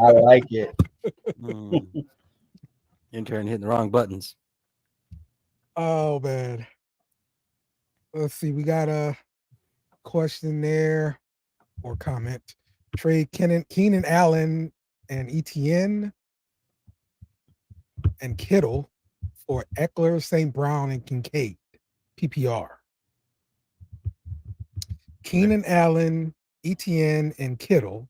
I like it. Intern hitting the wrong buttons. Oh man. Let's see. We got a question there or comment. Trade Keenan Allen and ETN and Kittle for Eckler, St. Brown, and Kincaid. PPR. Keenan Allen, ETN, and Kittle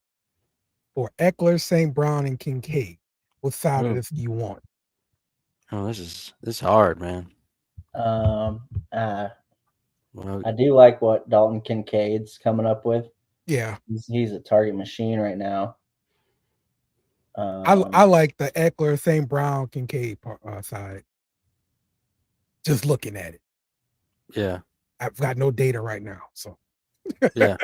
for Eckler, St. Brown, and Kincaid. What side of this do you want? Oh, this is hard, man. I do like what Dalton Kincaid's coming up with. Yeah, he's a target machine right now. I like the Eckler, St. Brown, Kincaid side. Just looking at it. Yeah, I've got no data right now, so. Yeah,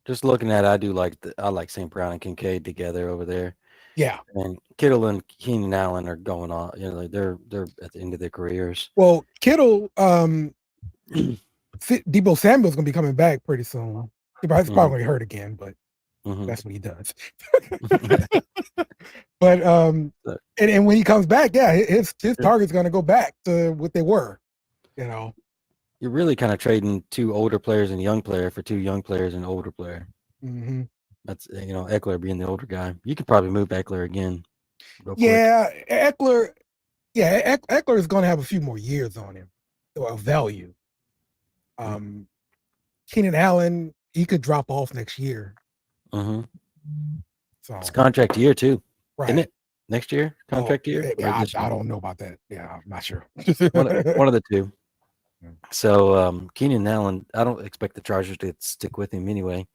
just looking at it, I like St. Brown and Kincaid together over there. Yeah, and Kittle and Keenan Allen are going on. They're at the end of their careers. Well, Kittle, Debo Samuel's gonna be coming back pretty soon. He's probably gonna get hurt again, but that's what he does. But and when he comes back, yeah, his target's gonna go back to what they were. You're really kind of trading 2 older players and a young player for 2 young players and an older player. Mm-hmm. That's Eckler being the older guy. You could probably move Eckler again. Yeah, Eckler. Yeah, Eckler is going to have a few more years on him, or value. Keenan Allen, he could drop off next year. Mm-hmm. So it's contract year too, right? Isn't it? Next year, contract year. I don't know about that. Yeah, I'm not sure. one of the two. So Keenan Allen, I don't expect the Chargers to stick with him anyway.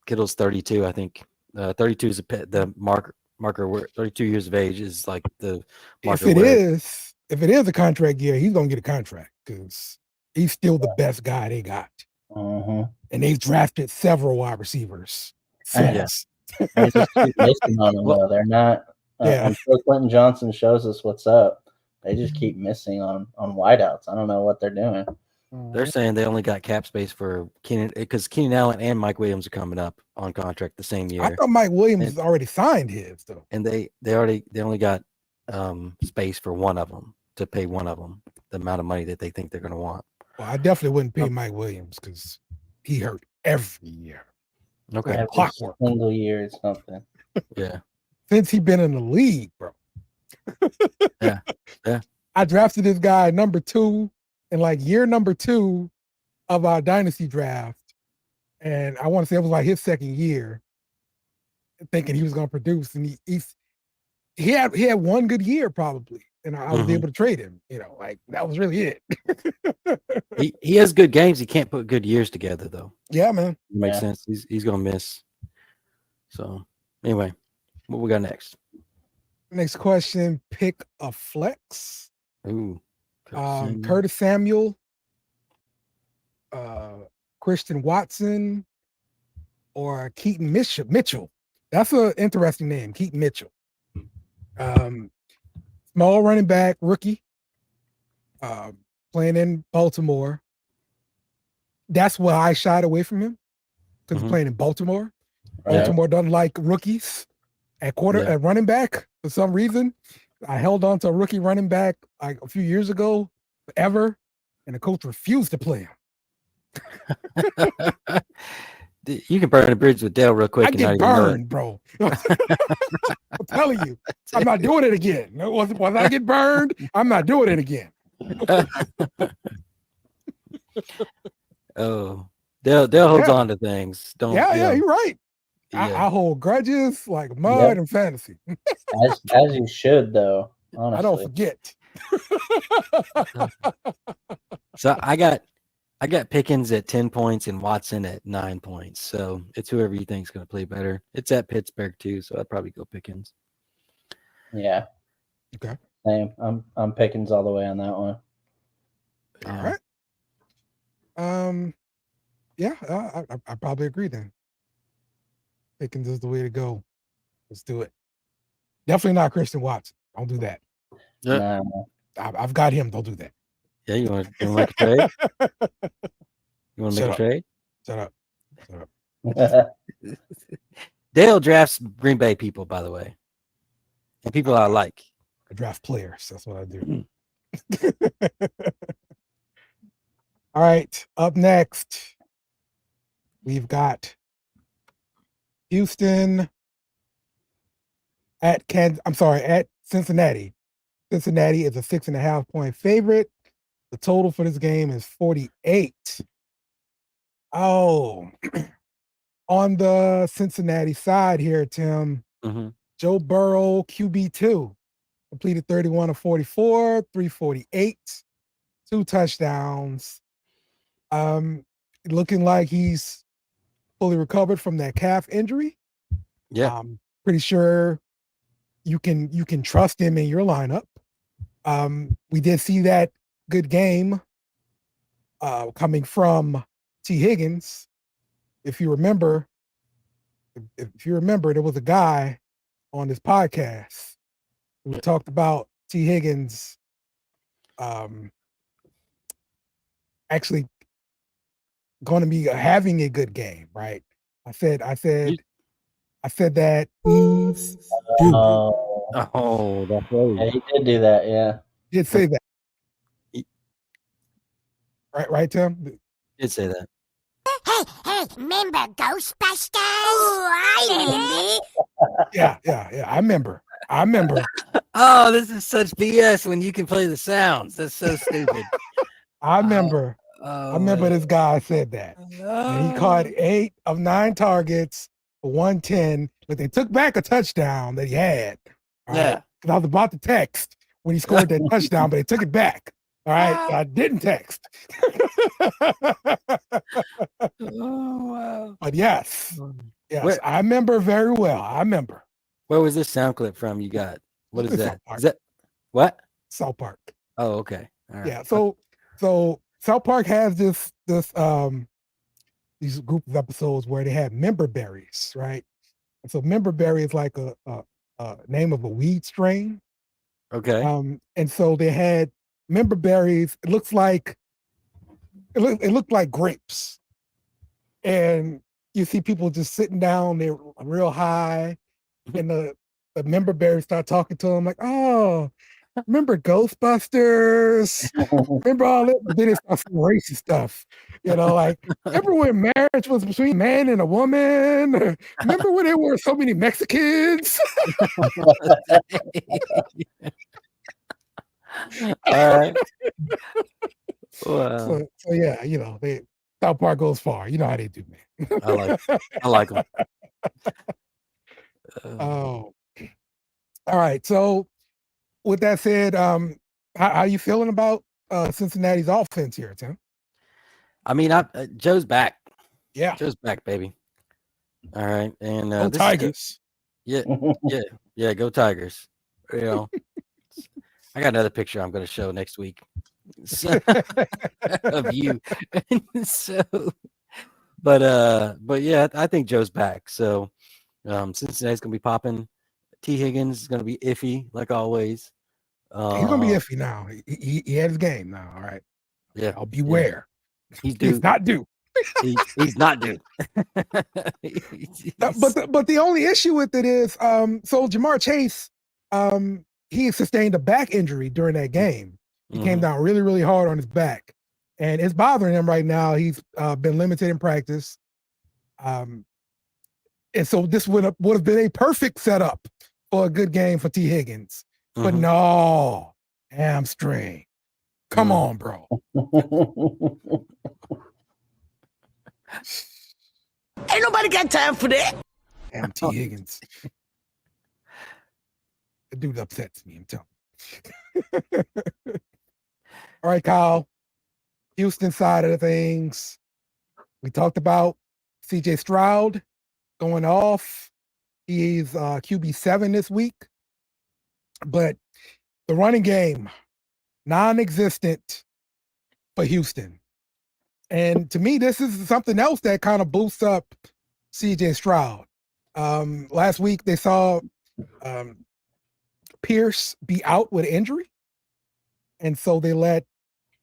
Kittle's 32, I think. 32 is the marker. 32 years of age is like the marker. If it is a contract year, he's gonna get a contract because he's still the best guy they got. And they've drafted several wide receivers since. They just keep missing on them, though. They're not. Until Quentin Johnson shows us what's up, they just keep missing on wideouts. I don't know what they're doing. They're saying they only got cap space for Keenan because Keenan Allen and Mike Williams are coming up on contract the same year. I thought Mike Williams already signed his though, and they only got space for one of them to pay one of them the amount of money that they think they're going to want. Well, I definitely wouldn't pay Mike Williams because he hurt every year. Okay, every clockwork. Single year is something. Yeah, since he's been in the league, bro. yeah. I drafted this guy number 2. And like year number 2, of our dynasty draft, and I want to say it was like his second year, thinking he was going to produce, and he had one good year probably, and I was able to trade him. Like that was really it. He has good games. He can't put good years together though. Yeah, man. It makes sense. He's gonna miss. So anyway, what we got next? Next question: pick a flex. Ooh, Curtis Samuel, Christian Watson, or Keaton Mitchell. That's an interesting name, Keaton Mitchell. Small running back, rookie, playing in Baltimore. That's why I shied away from him, because he's playing in Baltimore. Right. Baltimore doesn't like rookies at running back for some reason. I held on to a rookie running back like a few years ago, forever, and the coach refused to play him. You can burn a bridge with Dale real quick. I get burned, bro. I'm telling you, I'm not doing it again. Once I get burned, I'm not doing it again. Oh, Dale holds on to things. Don't. Yeah, you're right. Yeah. I hold grudges like mud and fantasy. as you should, though. Honestly, I don't forget. So I got Pickens at 10 points and Watson at 9 points. So it's whoever you think is going to play better. It's at Pittsburgh too, so I'd probably go Pickens. Yeah. Okay. Same. I'm Pickens all the way on that one. Yeah. All right. Yeah, I probably agree then. Pickens is the way to go. Let's do it. Definitely not Christian Watson. Don't do that. Yeah. No. I've got him. Don't do that. Yeah, you want to make a trade? You want to make a trade? Shut up. Dale drafts Green Bay people, by the way, and people I like. I draft players. That's what I do. All right. Up next, we've got Houston at Cincinnati. Cincinnati is a 6.5 point favorite. The total for this game is 48. Oh, on the Cincinnati side here, Tim, Joe Burrow, QB2, completed 31 of 44, 348, 2 touchdowns. Looking like he's fully recovered from that calf injury. Yeah. Pretty sure you can trust him in your lineup. We did see that good game coming from T. Higgins. If you remember, there was a guy on this podcast who talked about T. Higgins actually going to be having a good game, right? I said that. Oh, that's right. Yeah, he did do that. Yeah, He did say that. Right, Tim? Did say that. Hey, remember Ghostbusters? Oh, I remember. Yeah. I remember. Oh, this is such BS when you can play the sounds. That's so stupid. I remember. I remember this guy said that. And he caught 8 of 9 targets for 110, but they took back a touchdown that he had. Yeah. Because I was about to text when he scored that touchdown, but they took it back. All right. So I didn't text. Oh, wow. But yes, I remember very well. I remember. Where was this sound clip from you got? What is that? South Is that what? South Park. Oh, okay. All right. Yeah. So South Park has these group of episodes where they have member berries, right? And so member berry is like a name of a weed strain. Okay. And so they had member berries. It looked like grapes, and you see people just sitting down. They're real high, and the member berries start talking to them like, "Oh, remember Ghostbusters? Remember all that?" But then it's some racist stuff, like, remember when marriage was between a man and a woman? Remember when there were so many Mexicans? All right. Wow. So yeah, South Park goes far. You know how they do, man. I like them. Oh, all right. So with that said, how you feeling about Cincinnati's offense here, Tim? I mean, Joe's back. Yeah, Joe's back, baby. All right, and go Tigers. Yeah, go Tigers. You know, I got another picture I'm going to show next week of you. So, but yeah, I think Joe's back. So, Cincinnati's going to be popping. T. Higgins is going to be iffy like always. He's gonna be iffy now. He had his game now. All right. Yeah. I'll beware. Yeah. He's not due. He's not due. But the only issue with it is so Jamar Chase, he sustained a back injury during that game. He came down really, really hard on his back, and it's bothering him right now. He's been limited in practice. And so this would have been a perfect setup for a good game for T. Higgins. But no, hamstring. Come on, bro. Ain't nobody got time for that. Damn T. Higgins. The dude upsets me, I'm telling you. All right, Kyle. Houston side of the things. We talked about CJ Stroud going off. He's QB7 this week. But the running game, non-existent for Houston. And to me, this is something else that kind of boosts up CJ Stroud. Last week, they saw Pierce be out with injury. And so they let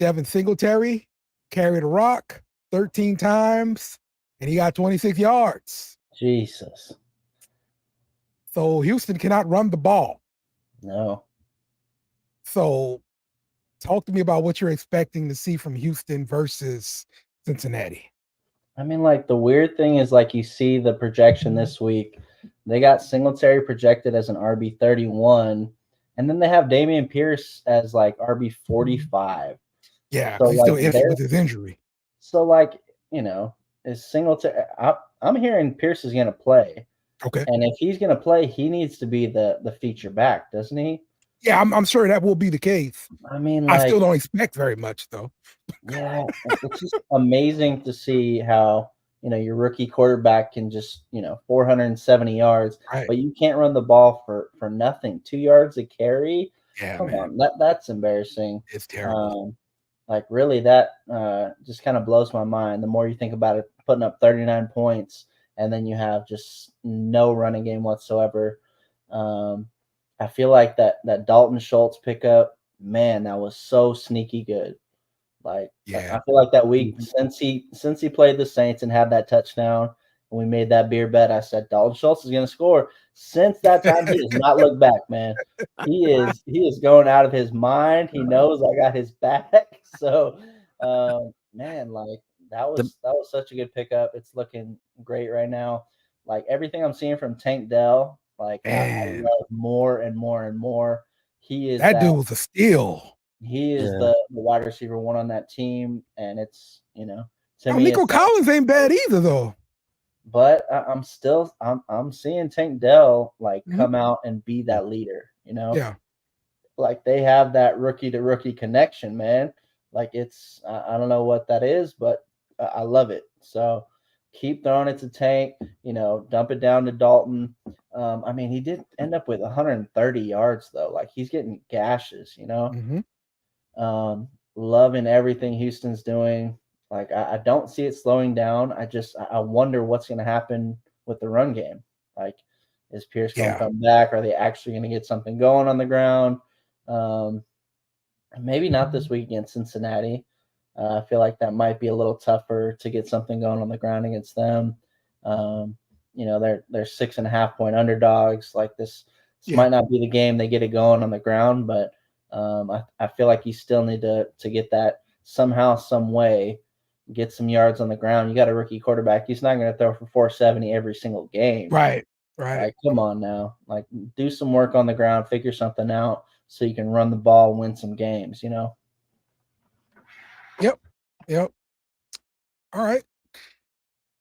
Devin Singletary carry the rock 13 times, and he got 26 yards. Jesus. So Houston cannot run the ball. No. So talk to me about what you're expecting to see from Houston versus Cincinnati. I mean, like, the weird thing is, like, you see the projection this week. They got Singletary projected as an RB 31, and then they have Dameon Pierce as, like, RB 45. Yeah, so, he's still iffy with his injury. So, like, you know, is Singletary – I'm hearing Pierce is going to play. Okay. And if he's going to play, he needs to be the feature back, doesn't he? Yeah, I'm sure that will be the case. I mean, like, I still don't expect very much, though. Yeah, it's just amazing to see how, you know, your rookie quarterback can just, 470 yards, right, but you can't run the ball for nothing. 2 yards a carry. Yeah, Come man. on, that's embarrassing. It's terrible. Like, really, that just kind of blows my mind. The more you think about it, putting up 39 points, and then you have just no running game whatsoever. I feel like that Dalton Schultz pickup, man, that was so sneaky good. Like, yeah. I feel like that week since he played the Saints and had that touchdown, and we made that beer bet, I said Dalton Schultz is going to score. Since that time, he has not looked back, man. He is going out of his mind. He knows I got his back. So, man, like, that was such a good pickup. It's looking great right now. Like, everything I'm seeing from Tank Dell, like, I love more and more and more. He is that dude was a steal. He is the wide receiver one on that team, and it's, to me, Nico Collins ain't bad either, though. But I'm seeing Tank Dell come out and be that leader. Yeah. Like, they have that rookie to rookie connection, man. Like, it's I don't know what that is, but I love it. So keep throwing it to Tank. Dump it down to Dalton. I mean, he did end up with 130 yards though. Like, he's getting gashes. Loving everything Houston's doing. Like, I don't see it slowing down. I wonder what's going to happen with the run game. Like, is Pierce going to come back? Are they actually going to get something going on the ground? Maybe not this week against Cincinnati. I feel like that might be a little tougher to get something going on the ground against them. They're 6.5 point underdogs. Like, this might not be the game they get it going on the ground, but I feel like you still need to get that somehow, some way, get some yards on the ground. You got a rookie quarterback. He's not going to throw for 470 every single game. Right. Like, come on now. Like, do some work on the ground, figure something out so you can run the ball, win some games, Yep. All right.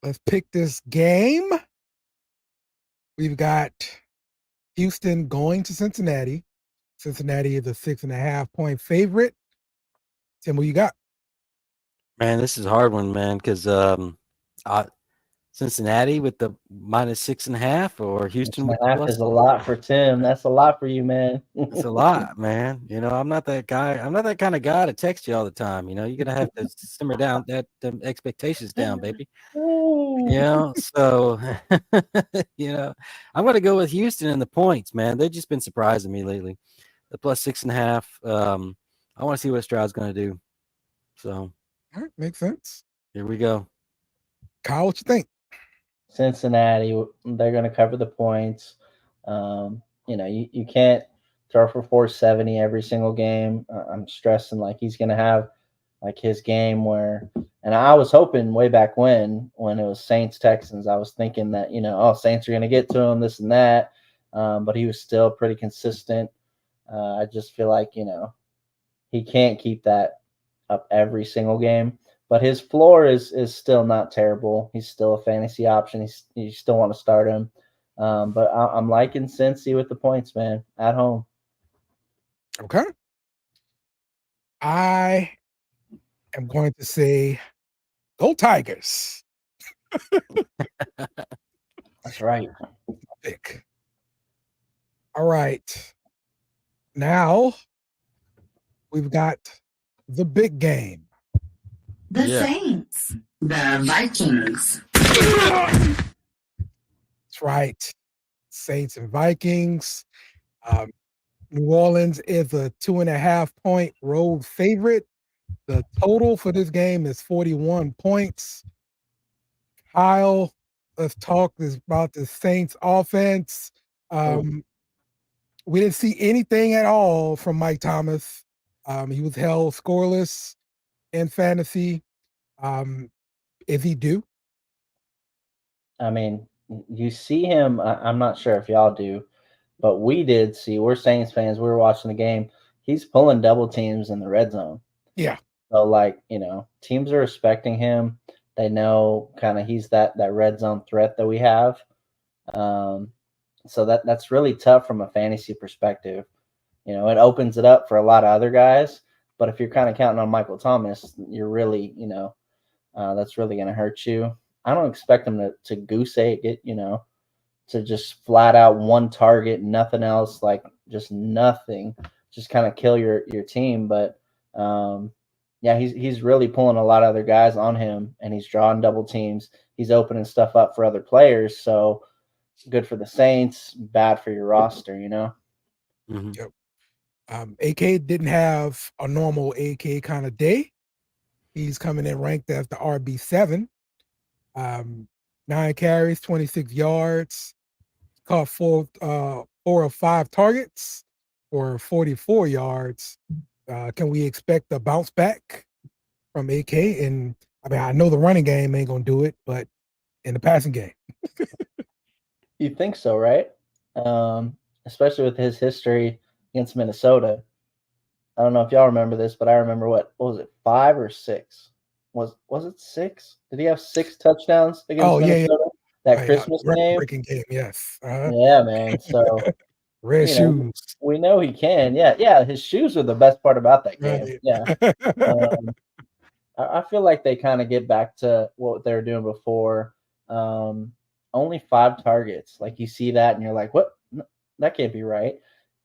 Let's pick this game. We've got Houston going to Cincinnati. Cincinnati is a 6.5-point favorite. Tim, what you got? Man, this is a hard one, man, because Cincinnati with the -6.5 or Houston with the Half plus. is a lot for Tim. That's a lot for you, man. It's a lot, man. I'm not that guy. I'm not that kind of guy to text you all the time. You're gonna have to simmer down them expectations down, baby. So I'm gonna go with Houston and the points, man. They've just been surprising me lately. The +6.5. I want to see what Stroud's gonna do. So, all right, makes sense. Here we go. Kyle, what you think? Cincinnati, they're going to cover the points. You can't throw for 470 every single game. I'm stressing like he's going to have like his game where, and I was hoping way back when it was Saints Texans, I was thinking that Saints are going to get to him, this and that, but he was still pretty consistent. I just feel like he can't keep that up every single game. But his floor is still not terrible. He's still a fantasy option. You still want to start him. But I'm liking Cincy with the points, man, at home. Okay. I am going to say go Tigers. That's right. Pick. All right. Now we've got the big game. The Saints. The Vikings. That's right. Saints and Vikings. New Orleans is a 2.5-point road favorite. The total for this game is 41 points. Kyle, let's talk about the Saints offense. We didn't see anything at all from Mike Thomas. He was held scoreless in fantasy. Is he due? I mean, you see him. I'm not sure if y'all do, but we did see. We're Saints fans. We were watching the game. He's pulling double teams in the red zone. Yeah. So, teams are respecting him. They know kind of he's that red zone threat that we have. So that's really tough from a fantasy perspective. It opens it up for a lot of other guys. But if you're kind of counting on Michael Thomas, you're really, that's really going to hurt you. I don't expect him to goose egg it, to just flat out one target, nothing else, like just nothing, just kind of kill your team. But he's really pulling a lot of other guys on him, and he's drawing double teams. He's opening stuff up for other players. So good for the Saints, bad for your roster, Mm-hmm. Yep. AK didn't have a normal AK kind of day. He's coming in ranked as the RB7. 9 carries, 26 yards, caught 4 of 5 targets for 44 yards. Can we expect a bounce back from AK? And I know the running game ain't gonna do it, but in the passing game. You think so, right? Especially with his history against Minnesota. I don't know if y'all remember this, but I remember what was it, 5 or 6? Was it 6? Did he have 6 touchdowns against Minnesota? Yeah. That Christmas game? Breaking game, yes. Yeah, man. So red shoes. We know he can. Yeah. His shoes were the best part about that game. Right. Yeah. I feel like they kind of get back to what they were doing before. Only 5 targets. Like you see that and you're like, what? No, that can't be right.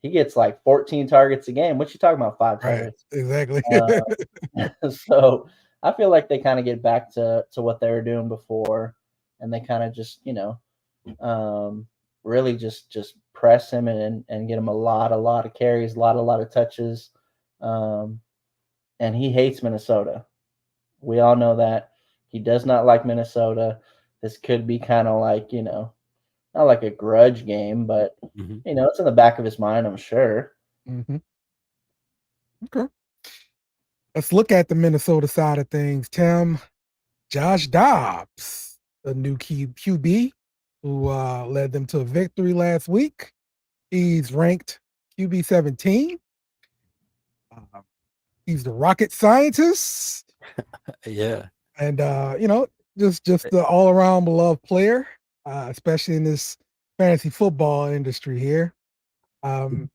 He gets like 14 targets a game. What you talking about? 5 targets? Right, exactly. So I feel like they kind of get back to what they were doing before, and they kind of just really just press him and get him a lot of carries, a lot of touches. And he hates Minnesota. We all know that. He does not like Minnesota. This could be kind of like, not like a grudge game, but, it's in the back of his mind, I'm sure. Mm-hmm. Okay. Let's look at the Minnesota side of things, Tim. Josh Dobbs, the new QB who led them to a victory last week. He's ranked QB 17. He's the rocket scientist. Yeah. And just the all around beloved player, especially in this fantasy football industry here. Did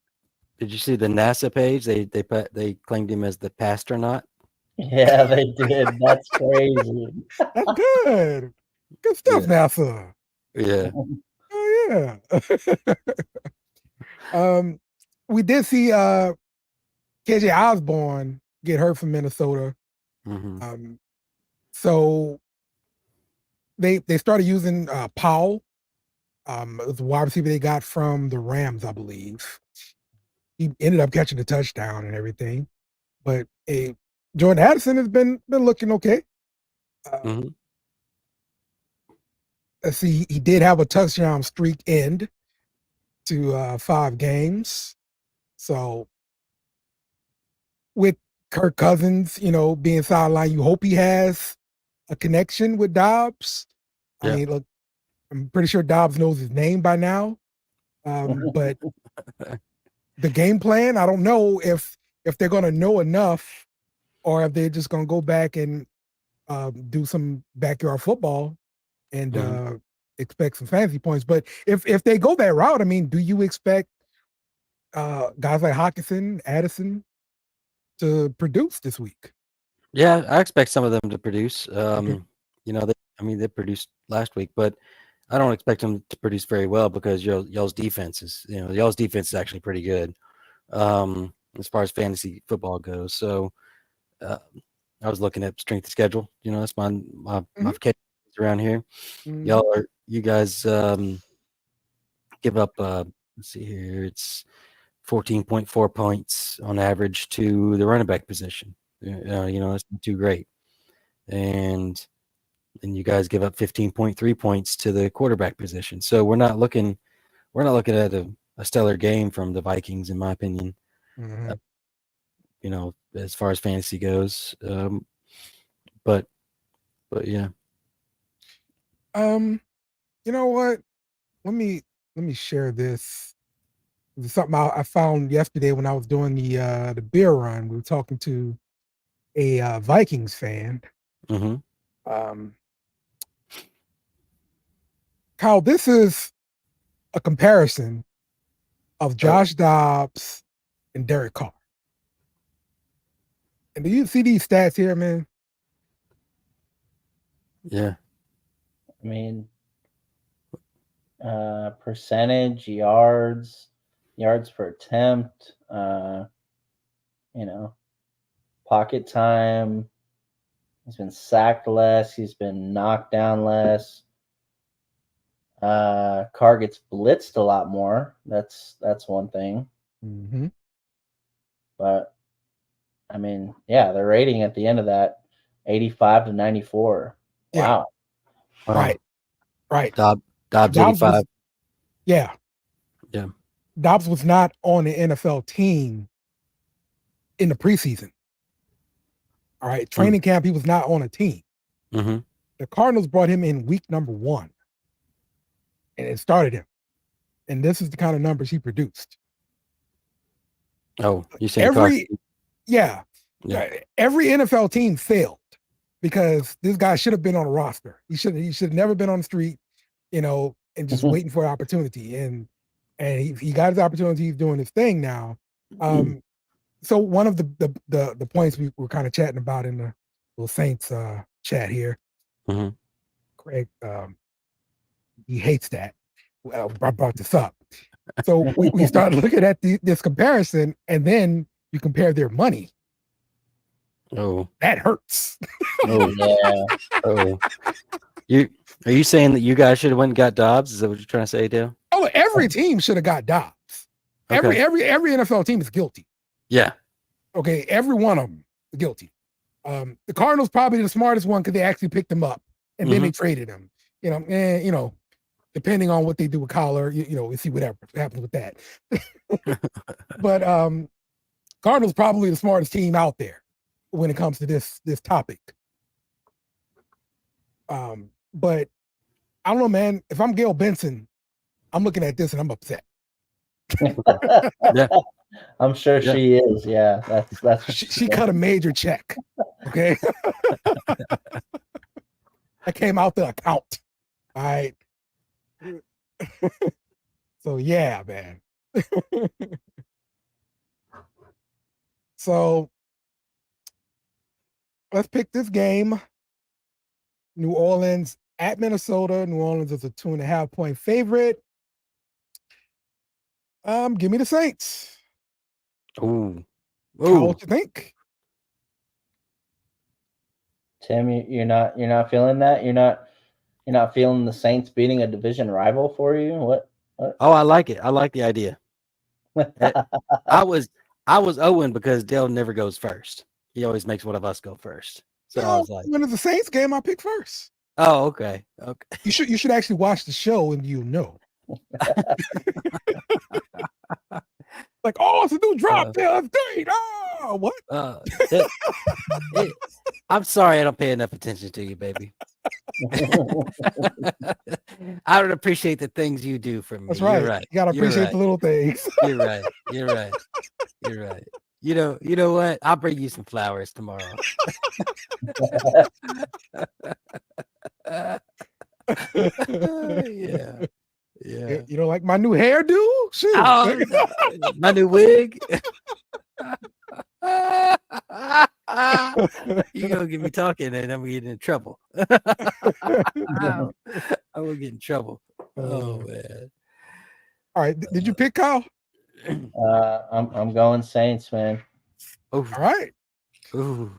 you see the NASA page? They claimed him as the pastronaut. Yeah, they did. That's crazy. That's good. Good stuff, NASA. Yeah. Oh yeah. We did see KJ Osborne get hurt from Minnesota. Mm-hmm. So they started using Powell. It was a wide receiver they got from the Rams, I believe. He ended up catching the touchdown and everything. But Jordan Addison has been looking okay. Mm-hmm. Let's see, he did have a touchdown streak end to 5 games. So with Kirk Cousins, being sidelined, you hope he has a connection with Dobbs. I mean, look, I'm pretty sure Dobbs knows his name by now. But the game plan, I don't know if they're going to know enough or if they're just going to go back and do some backyard football and expect some fantasy points. But if they go that route, I mean, do you expect guys like Hawkinson, Addison to produce this week? Yeah, I expect some of them to produce. Okay. They produced last week, but I don't expect them to produce very well because y'all's defense is actually pretty good as far as fantasy football goes. So I was looking at strength of schedule. That's my catch around here. Mm-hmm. You guys give up. Let's see here, it's 14.4 points on average to the running back position. That's not too great. And you guys give up 15.3 points to the quarterback position. So we're not looking at a stellar game from the Vikings, in my opinion. Mm-hmm. As far as fantasy goes. But yeah. You know what? Let me share this. It's something I found yesterday when I was doing the beer run. We were talking to a Vikings fan. Mm-hmm. Kyle, this is a comparison of Josh Dobbs and Derek Carr. And do you see these stats here, man? Yeah. I mean, percentage, yards per attempt, pocket time. He's been sacked less. He's been knocked down less. Carr gets blitzed a lot more. That's one thing. Mm-hmm. But I mean, yeah, the rating at the end of that, 85 to 94. Yeah. Wow. Right. Dobbs 85. Was, yeah. Dobbs was not on the NFL team in the preseason. All right. Training camp, he was not on a team. Mm-hmm. The Cardinals brought him in week number 1. And it started him. And this is the kind of numbers he produced. Oh, you say every NFL team failed because this guy should have been on a roster. He should have never been on the street, and just waiting for an opportunity. And he got his opportunity. He's doing his thing now. So one of the points we were kind of chatting about in the little Saints chat here, Craig, he hates that. Well, I brought this up. So we started looking at this comparison, and then you compare their money. Oh, that hurts. Oh yeah. Oh, are you saying that you guys should have went and got Dobbs? Is that what you're trying to say, Dale? Oh, every team should have got Dobbs. Okay. Every NFL team is guilty. Yeah. Okay, every one of them is guilty. The Cardinals probably the smartest one because they actually picked him up and then they traded him. Depending on what they do with Collar, we see whatever happens with that. But Cardinals probably the smartest team out there when it comes to this topic. But I don't know, man. If I'm Gail Benson, I'm looking at this and I'm upset. Yeah. I'm sure she is. Yeah, that's she cut a major check. Okay. that came out the account. All right. So yeah, man. So let's pick this game. New Orleans at Minnesota. New Orleans is a 2.5-point favorite. Give me the Saints. Ooh. What you think? Tim, you're not feeling that? You're not feeling the Saints beating a division rival for you? What? Oh, I like it. I like the idea. I was Owen because Dale never goes first. He always makes one of us go first. So I was like, when it's the Saints game, I pick first. oh, okay. Okay. You should actually watch the show and you know. Like, oh, it's a new drop there. That's great. Oh, what? I'm sorry I don't pay enough attention to you, baby. I don't appreciate the things you do for me. That's right. You're right. You gotta appreciate the little things. You're right. You're right. You're right. You know what? I'll bring you some flowers tomorrow. Yeah. Yeah. You know, like my new hairdo? Shoot. Oh, my new wig. You're gonna get me talking and I'm gonna get in trouble. I will get in trouble. Oh man. All right. Did you pick Kyle? I'm going Saints, man. All right. Ooh.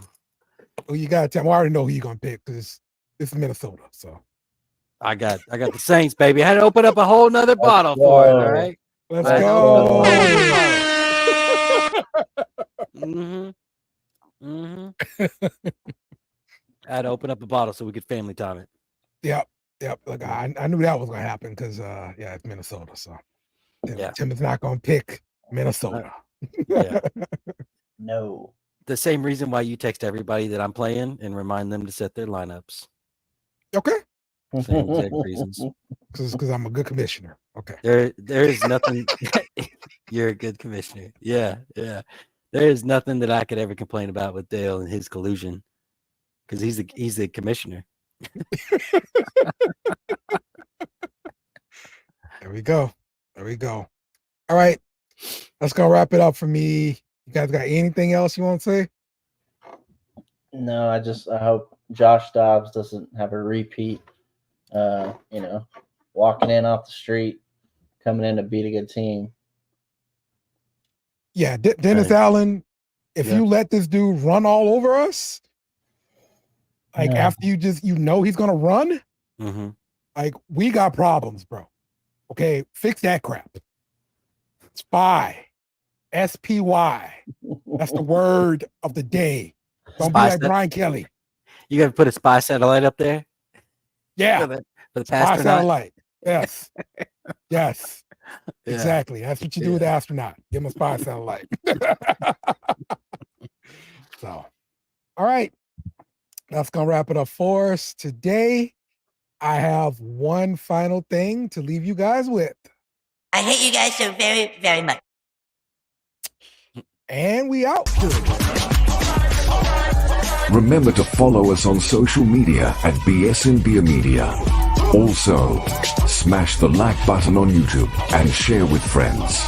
Well, you gotta tell me. I already know who you're gonna pick because it's Minnesota. So I got the Saints, baby. I had to open up a whole nother bottle for it. All right. Let's go. I had to open up a bottle so we could family time it. Yep. Look, I knew that was gonna happen because it's Minnesota. So Tim is not gonna pick Minnesota. Yeah. No. The same reason why you text everybody that I'm playing and remind them to set their lineups. Okay. Same exact reasons. Because I'm a good commissioner. Okay. There is nothing. You're a good commissioner. Yeah. There is nothing that I could ever complain about with Dale and his collusion, because he's the commissioner. There we go. All right. That's gonna wrap it up for me. You guys got anything else you want to say? No, I hope Josh Dobbs doesn't have a repeat. Walking in off the street, coming in to beat a good team. Yeah, Dennis Allen, if you let this dude run all over us, like after he's gonna run, like we got problems, bro. Okay, fix that crap. Spy. SPY. That's the word of the day. Don't be like Brian Kelly. You gotta put a spy satellite up there? Yeah. For the spy satellite. Yes. Yes. Yeah. Exactly. That's what you do with the astronaut. Give him a spy satellite. So, all right. That's gonna wrap it up for us today. I have one final thing to leave you guys with. I hate you guys so very, very much. And we out. Remember to follow us on social media at BS and Beer Media. Also, smash the like button on YouTube and share with friends.